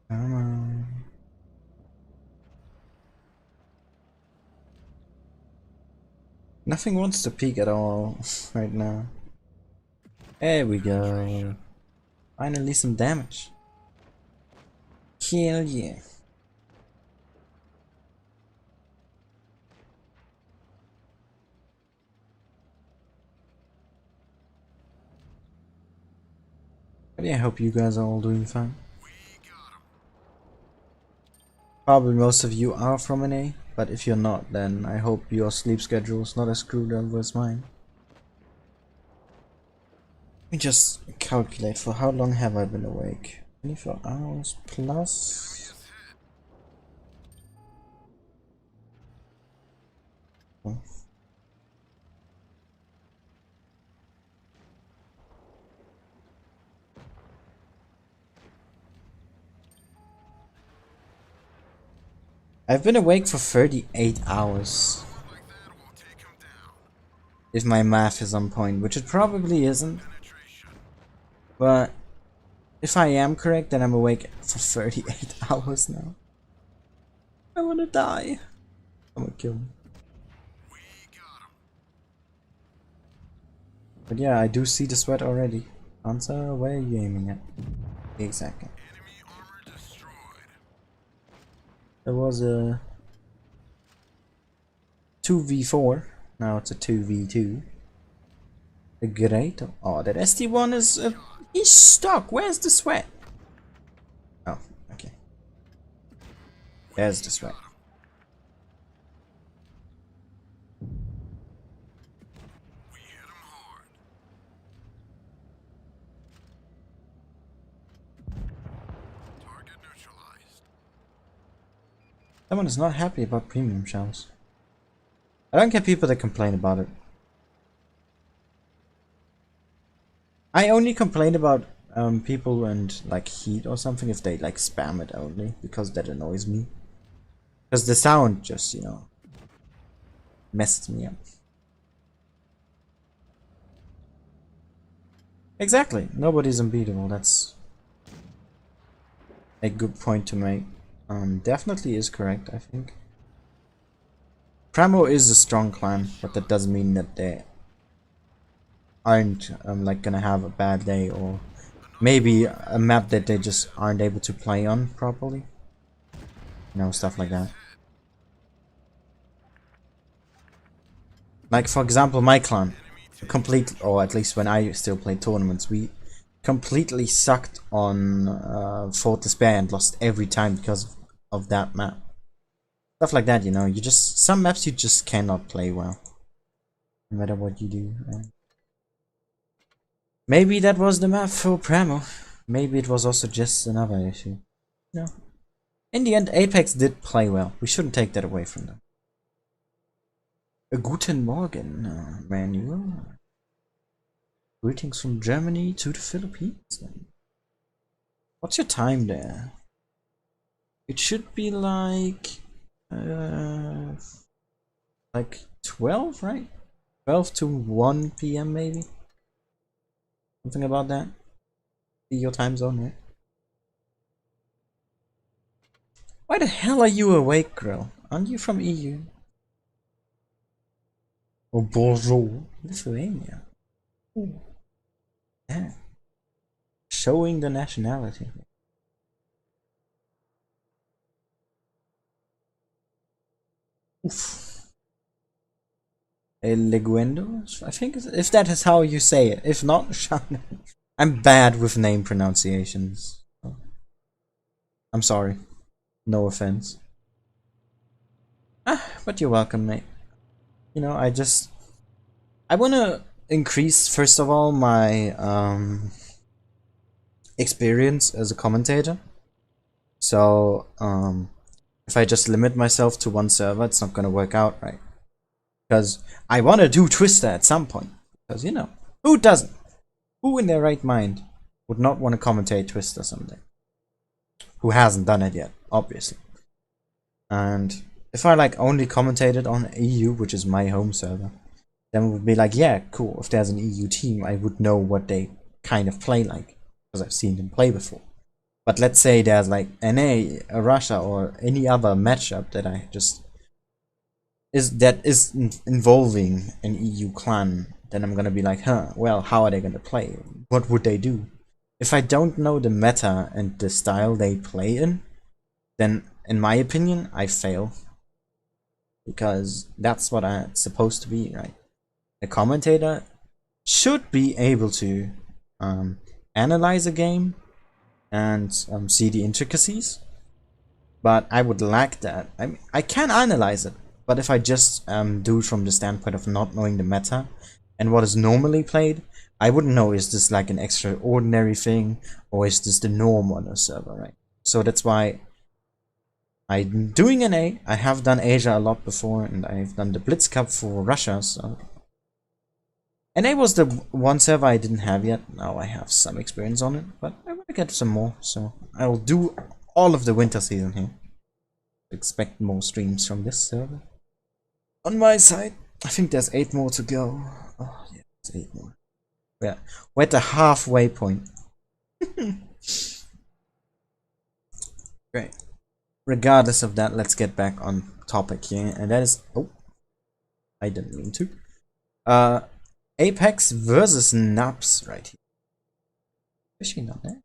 Come on. Nothing wants to peek at all right now. There we go. Finally some damage. Hell yeah. But yeah, I hope you guys are all doing fine. Probably most of you are from NA, but if you're not, then I hope your sleep schedule is not as screwed up as mine. Let me just calculate for how long have I been awake. 24 hours plus. Oh. I've been awake for 38 hours. If my math is on point, which it probably isn't. But if I am correct, then I'm awake for 38 hours now. I wanna die. I'm gonna kill me. But yeah, I do see the sweat already. Answer, where are you aiming at? Exactly. There was a 2v4, now it's a 2v2. Great. Oh, that ST1 is he's stuck. Where's the sweat? Oh, okay. There's the sweat. We hit him hard. Target neutralized. Someone is not happy about premium shells. I don't get people that complain about it. I only complain about people and like heat or something if they like spam it only, because that annoys me. Because the sound just, you know, messes me up. Exactly, nobody's unbeatable. That's a good point to make. Definitely is correct, I think. Premo is a strong clan, but that doesn't mean that they aren't like gonna have a bad day, or maybe a map that they just aren't able to play on properly. You know, stuff like that. Like for example, my clan, or at least when I still played tournaments, we completely sucked on Fort Despair and lost every time because of that map. Stuff like that, you know. You just, some maps you just cannot play well, no matter what you do. Maybe that was the map for Premo. Maybe it was also just another issue. No. In the end, Apex did play well. We shouldn't take that away from them. Guten Morgen, Manuel. Greetings from Germany to the Philippines. What's your time there? It should be like 12, right? 12 to 1 p.m. maybe? Something about that. Be your time zone, right? Why the hell are you awake, girl? Aren't you from EU? Oh, bonjour. Lithuania. Ooh. Yeah. Showing the nationality. Oof. El Leguendo? I think if that is how you say it. If not, I'm bad with name pronunciations. I'm sorry. No offense. But you're welcome, mate. You know, I wanna increase first of all my experience as a commentator. So if I just limit myself to one server, it's not gonna work out right. Because I wanna do Twister at some point. Because you know, who doesn't? Who in their right mind would not want to commentate Twister someday? Who hasn't done it yet, obviously. And if I like only commentated on EU, which is my home server, then it would be like, yeah, cool. If there's an EU team, I would know what they kind of play like, because I've seen them play before. But let's say there's like NA, Russia, or any other matchup that I just is involving an EU clan, then I'm gonna be like, huh, well, how are they gonna play? What would they do? If I don't know the meta and the style they play in, then in my opinion, I fail. Because that's what I'm supposed to be, right? A commentator should be able to analyze a game and see the intricacies, but I would lack that. I mean, I can analyze it, but if I just do it from the standpoint of not knowing the meta and what is normally played, I wouldn't know, is this like an extraordinary thing or is this the norm on a server, right? So that's why I'm doing NA. I have done Asia a lot before, and I've done the Blitz Cup for Russia, so NA was the one server I didn't have yet. Now I have some experience on it, but I want to get some more, so I will do all of the winter season here. Expect more streams from this server. On my side, I think there's 8 more to go. Oh yeah, there's 8 more. Yeah, we're at the halfway point. Great. Regardless of that, let's get back on topic here, and that is, oh, I didn't mean to. Apex versus Nups right here. Fishy not there?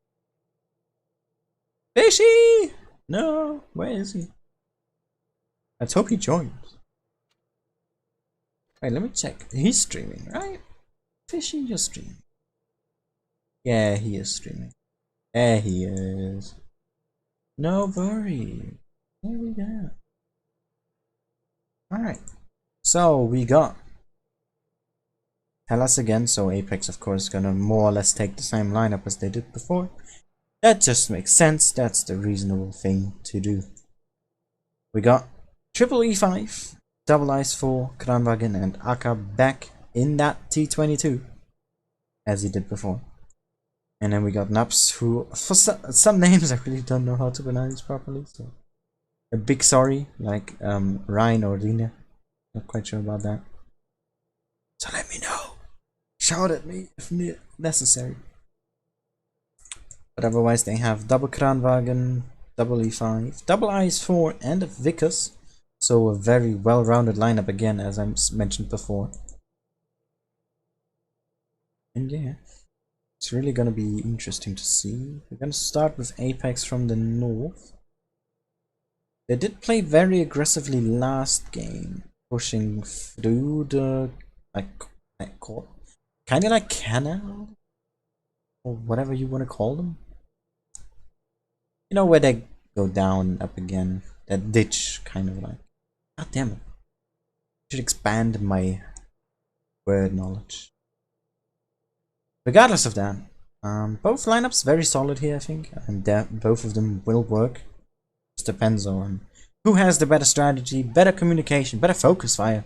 Fishy! No, where is he? Let's hope he joins. Wait, let me check. He's streaming, right? Fishy, you're streaming. Yeah, he is streaming. There he is. No worry. There we go. Alright. So we got Hellas again, so Apex of course gonna more or less take the same lineup as they did before. That just makes sense, that's the reasonable thing to do. We got triple E5, double Ice 4, Kranwagen and Aka back in that T22, as he did before. And then we got Nups, who for some names I really don't know how to pronounce properly, so a big sorry, like Ryan or Dina, not quite sure about that. So let me know. Shout at me if necessary. But otherwise they have double Kranwagen, double E5, double Ice 4 and a Vickers. So a very well-rounded lineup again, as I mentioned before. And yeah, it's really gonna be interesting to see. We're gonna start with Apex from the north. They did play very aggressively last game, pushing through the kind of like canal, or whatever you want to call them. You know, where they go down up again, that ditch, kind of like. God damn it! I should expand my word knowledge. Regardless of that, both lineups very solid here, I think, and both of them will work. Just depends on who has the better strategy, better communication, better focus fire,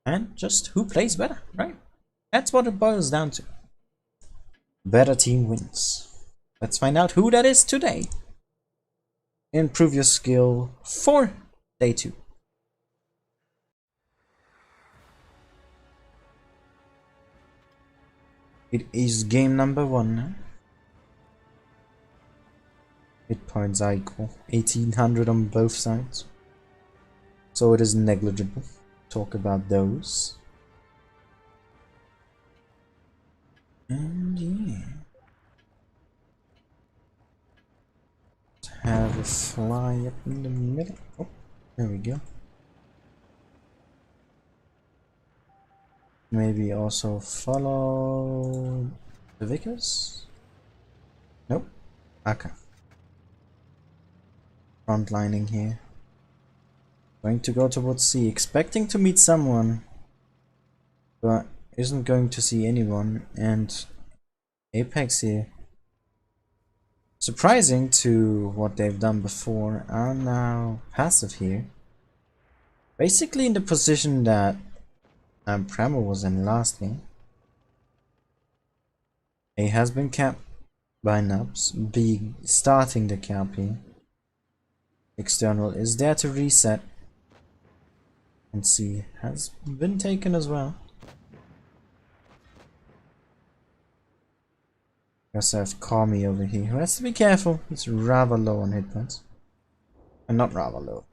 and just who plays better, right? That's what it boils down to. Better team wins. Let's find out who that is today. Improve your skill for day 2. It is game number 1. Hit points are equal. 1800 on both sides. So it is negligible. Talk about those. And yeah. Let's have a fly up in the middle. Oh, there we go. Maybe also follow the Vickers? Nope. Okay. frontlining here. Going to go towards C, expecting to meet someone, but isn't going to see anyone. And Apex here, surprising to what they've done before, are now passive here. Basically in the position that Premo was in last game. A has been capped by Nups, B starting the cap here. External is there to reset. And C has been taken as well. We also have Kami over here, who has to be careful. He's rather low on hit points. And not rather low.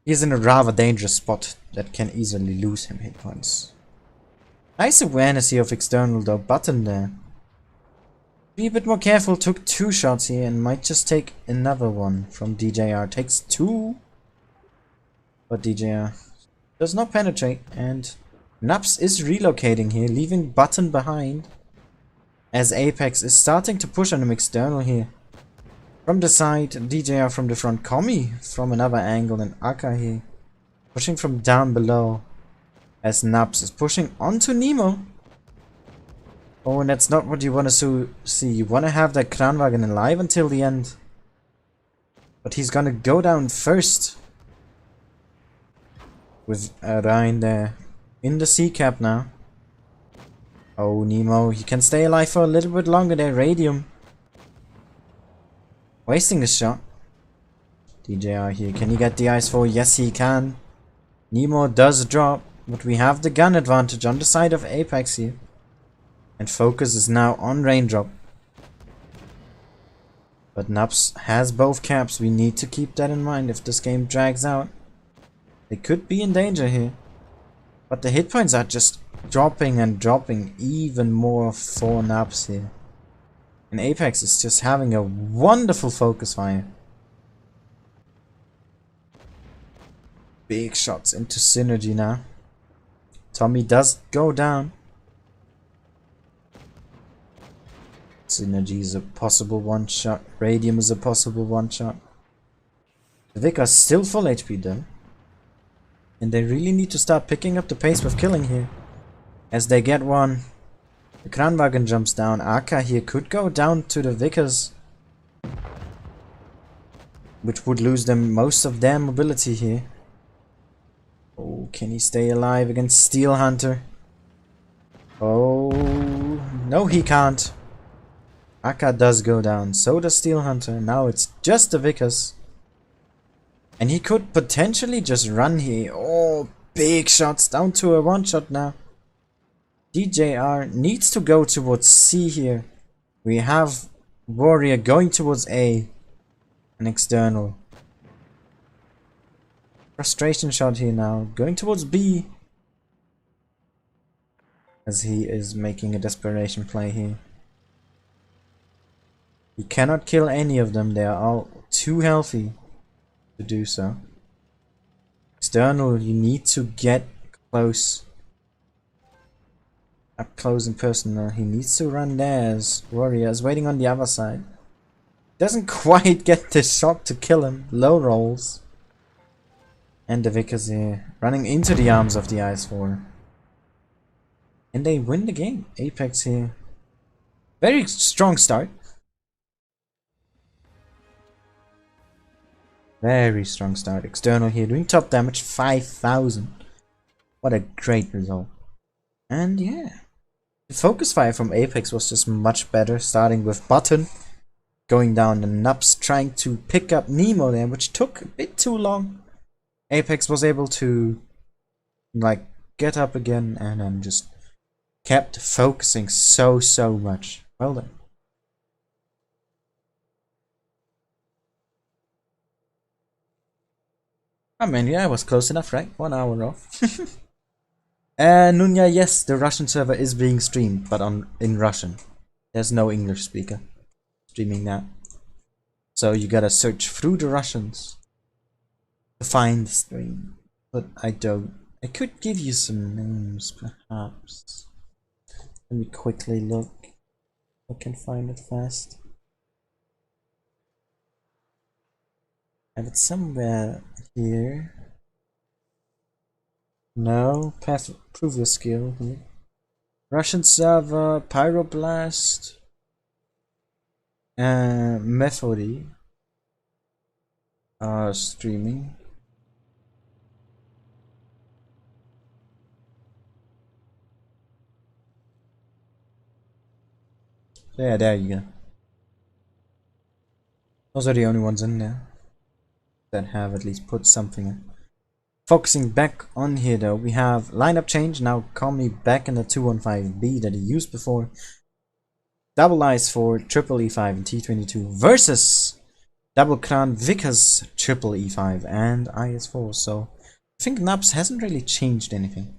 He's in a rather dangerous spot that can easily lose him hit points. Nice awareness here of external though, button there. Be a bit more careful, took 2 shots here and might just take another one from DJR. Takes 2. But DJR does not penetrate, and Nups is relocating here, leaving button behind. As Apex is starting to push on him external here. From the side, DJR from the front, Kami from another angle, and Aka here pushing from down below. As Nups is pushing onto Nemo. Oh, and that's not what you want to see. You want to have that Kranwagen alive until the end. But he's gonna go down first. With Ryan there in the C cap now. Oh, Nemo, he can stay alive for a little bit longer there. Radium. Wasting a shot. DJR here. Can he get the ice 4? Yes, he can. Nemo does drop. But we have the gun advantage on the side of Apex here. And focus is now on raindrop. But Nups has both caps. We need to keep that in mind if this game drags out. They could be in danger here. But the hit points are just dropping and dropping even more for Nups here. And Apex is just having a wonderful focus fire. Big shots into synergy now. Tommy does go down. Synergy is a possible one shot. Radium is a possible one shot. The Vic are still full HP though. And they really need to start picking up the pace with killing here. As they get one. The Kranwagen jumps down. Aka here could go down to the Vickers. Which would lose them most of their mobility here. Oh, can he stay alive against Steel Hunter? Oh, no he can't. Aka does go down, so does Steel Hunter. Now it's just the Vickers. And he could potentially just run here. Oh, big shots down to a one shot now. DJR needs to go towards C here. We have Warrior going towards A. An external. Frustration shot here now. Going towards B. As he is making a desperation play here. He cannot kill any of them. They are all too healthy to do so. External, you need to get close. Up close and personal. He needs to run there as Warrior is waiting on the other side. Doesn't quite get the shot to kill him. Low rolls. And the Vickers here running into the arms of the Ice 4. And they win the game. Apex here. Very strong start. Very strong start. External here doing top damage 5,000. What a great result. And yeah. The focus fire from Apex was just much better. Starting with Button. Going down the Nups. Trying to pick up Nemo there. Which took a bit too long. Apex was able to like get up again. And then just kept focusing so much. Well done. I mean, yeah, I was close enough, right? 1 hour off. Nunya, yes, the Russian server is being streamed, but in Russian. There's no English speaker streaming that. So you gotta search through the Russians to find the stream. But I don't. I could give you some names, perhaps. Let me quickly look. I can find it fast. Have it somewhere here. No, path prove your skill here. Russian server, Pyroblast, Methody are streaming. Yeah, there you go. Those are the only ones in there that have at least put something in. Focusing back on here though, we have lineup change. Now Kami back in the 215B that he used before. Double Ice for triple E5 and T22 versus Double Kran Vickers triple E5 and IS4. So I think Nups hasn't really changed anything.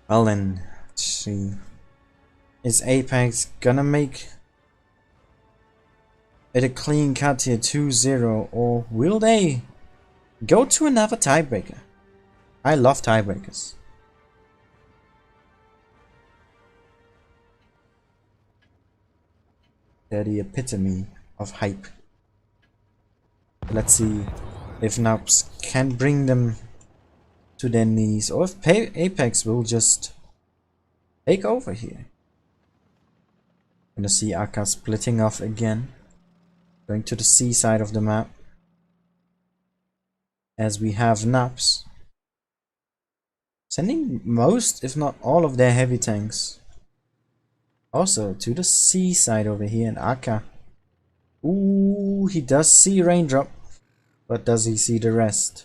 Well then, let's see. Is Apex gonna make it a clean cut here 2-0, or will they go to another tiebreaker? I love tiebreakers. They're the epitome of hype. Let's see if Nups can bring them to their knees, or if Apex will just take over here. Gonna see Akka splitting off again, going to the C side of the map, as we have Nups sending most, if not all, of their heavy tanks also to the C side over here. And Akka, ooh, he does see Raindrop, but does he see the rest?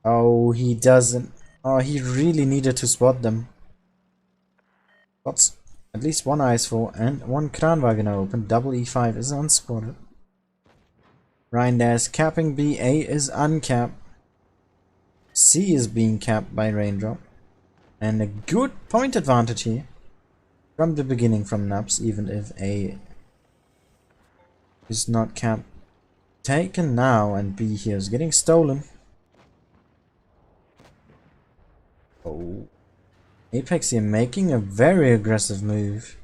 Oh, he doesn't. Oh, he really needed to spot them. Got at least one IS4 and one Kranwagen open. Double E5 is unspotted. Ryan Dash capping B. A is uncapped. C is being capped by Raindrop. And a good point advantage here from the beginning from Nups, even if A is not capped. Taken now, and B here is getting stolen. Oh. Apex here making a very aggressive move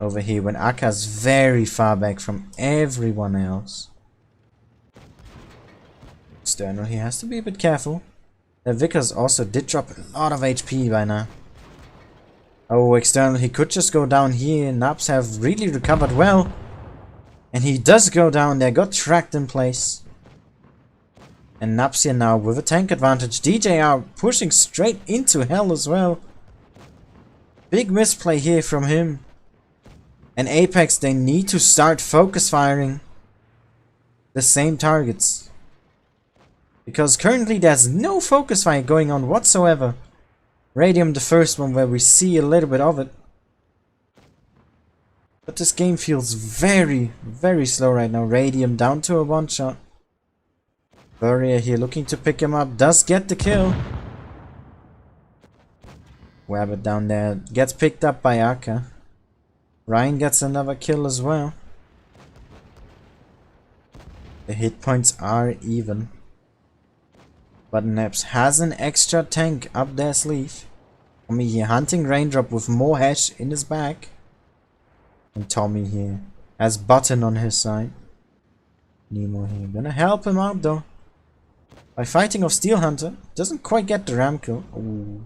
over here when Aka's very far back from everyone else. External, he has to be a bit careful. The Vickers also did drop a lot of HP by now. Oh, external, he could just go down here. Nups have really recovered well. And he does go down there, got tracked in place. And Nups here now with a tank advantage. DJR pushing straight into hell as well. Big misplay here from him. And Apex, they need to start focus firing the same targets. Because currently there's no focus fire going on whatsoever. Radium the first one where we see a little bit of it. But this game feels very, very slow right now. Radium down to a one shot. Barrier here looking to pick him up. Does get the kill. Wabbit down there gets picked up by Akka. Ryan gets another kill as well. The hit points are even. But Naps has an extra tank up their sleeve. Tommy here hunting Raindrop with more hash in his back. And Tommy here has Button on his side. Nemo here gonna help him out though. By fighting off Steel Hunter. Doesn't quite get the ram kill. Ooh.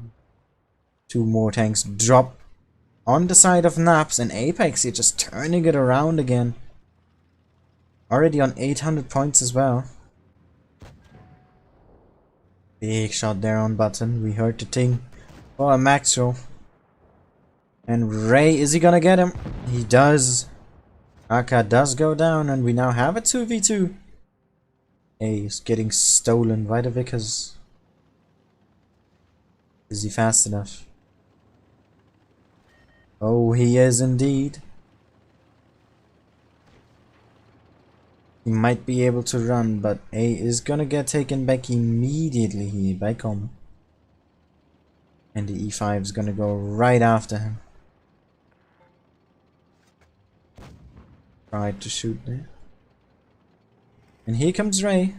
Two more tanks drop on the side of Naps, and Apex here just turning it around again. Already on 800 points as well. Big shot there on Button. We heard the ting. Oh, a Maxwell. And Ray, is he gonna get him? He does. Akka does go down, and we now have a 2v2. A is getting stolen by the Vickers. Is he fast enough? Oh, he is indeed. He might be able to run, but A is gonna get taken back immediately here by Com. And the E5 is gonna go right after him. Tried to shoot there. And here comes Ray.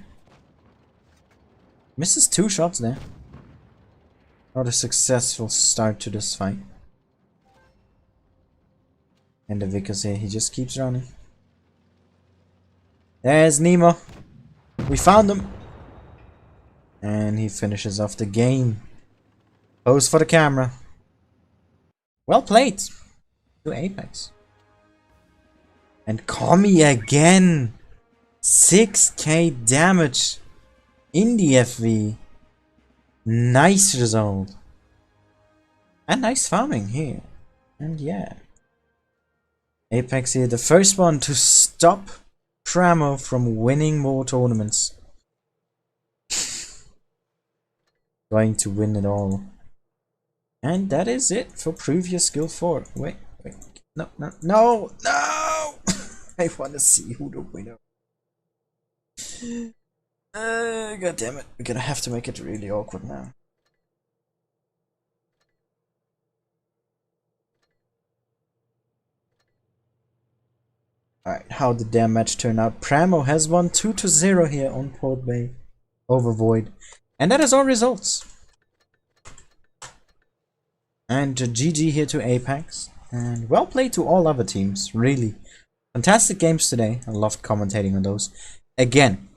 Misses two shots there. Not a successful start to this fight. And the Vickers here, he just keeps running. There's Nemo. We found him. And he finishes off the game. Pose for the camera. Well played. To Apex. And Commie again. 6k damage in the FV. Nice result. And nice farming here. And yeah. Apex here, the first one to stop Premo from winning more tournaments. Going to win it all. And that is it for previous skill 4. Wait. No. I want to see who the winner. God damn it. We're gonna have to make it really awkward now. Alright, how did their match turn out? Premo has won 2-0 here on Port Bay over Void. And that is our results. And GG here to Apex. And well played to all other teams, really. Fantastic games today. I loved commentating on those. Again,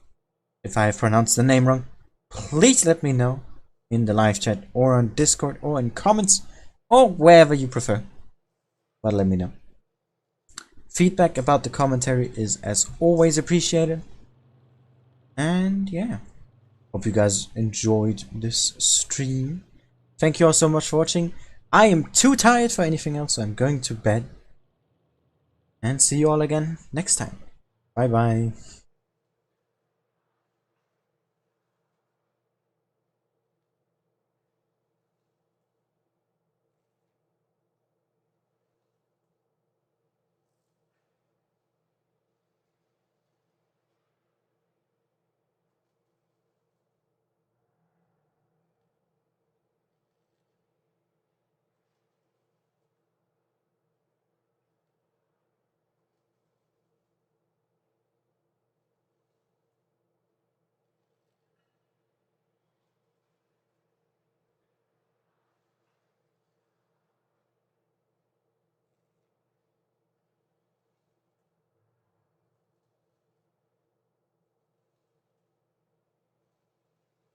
if I have pronounced the name wrong, please let me know in the live chat or on Discord or in comments or wherever you prefer. But let me know. Feedback about the commentary is as always appreciated. And yeah, hope you guys enjoyed this stream. Thank you all so much for watching. I am too tired for anything else, so I'm going to bed. And see you all again next time. Bye bye.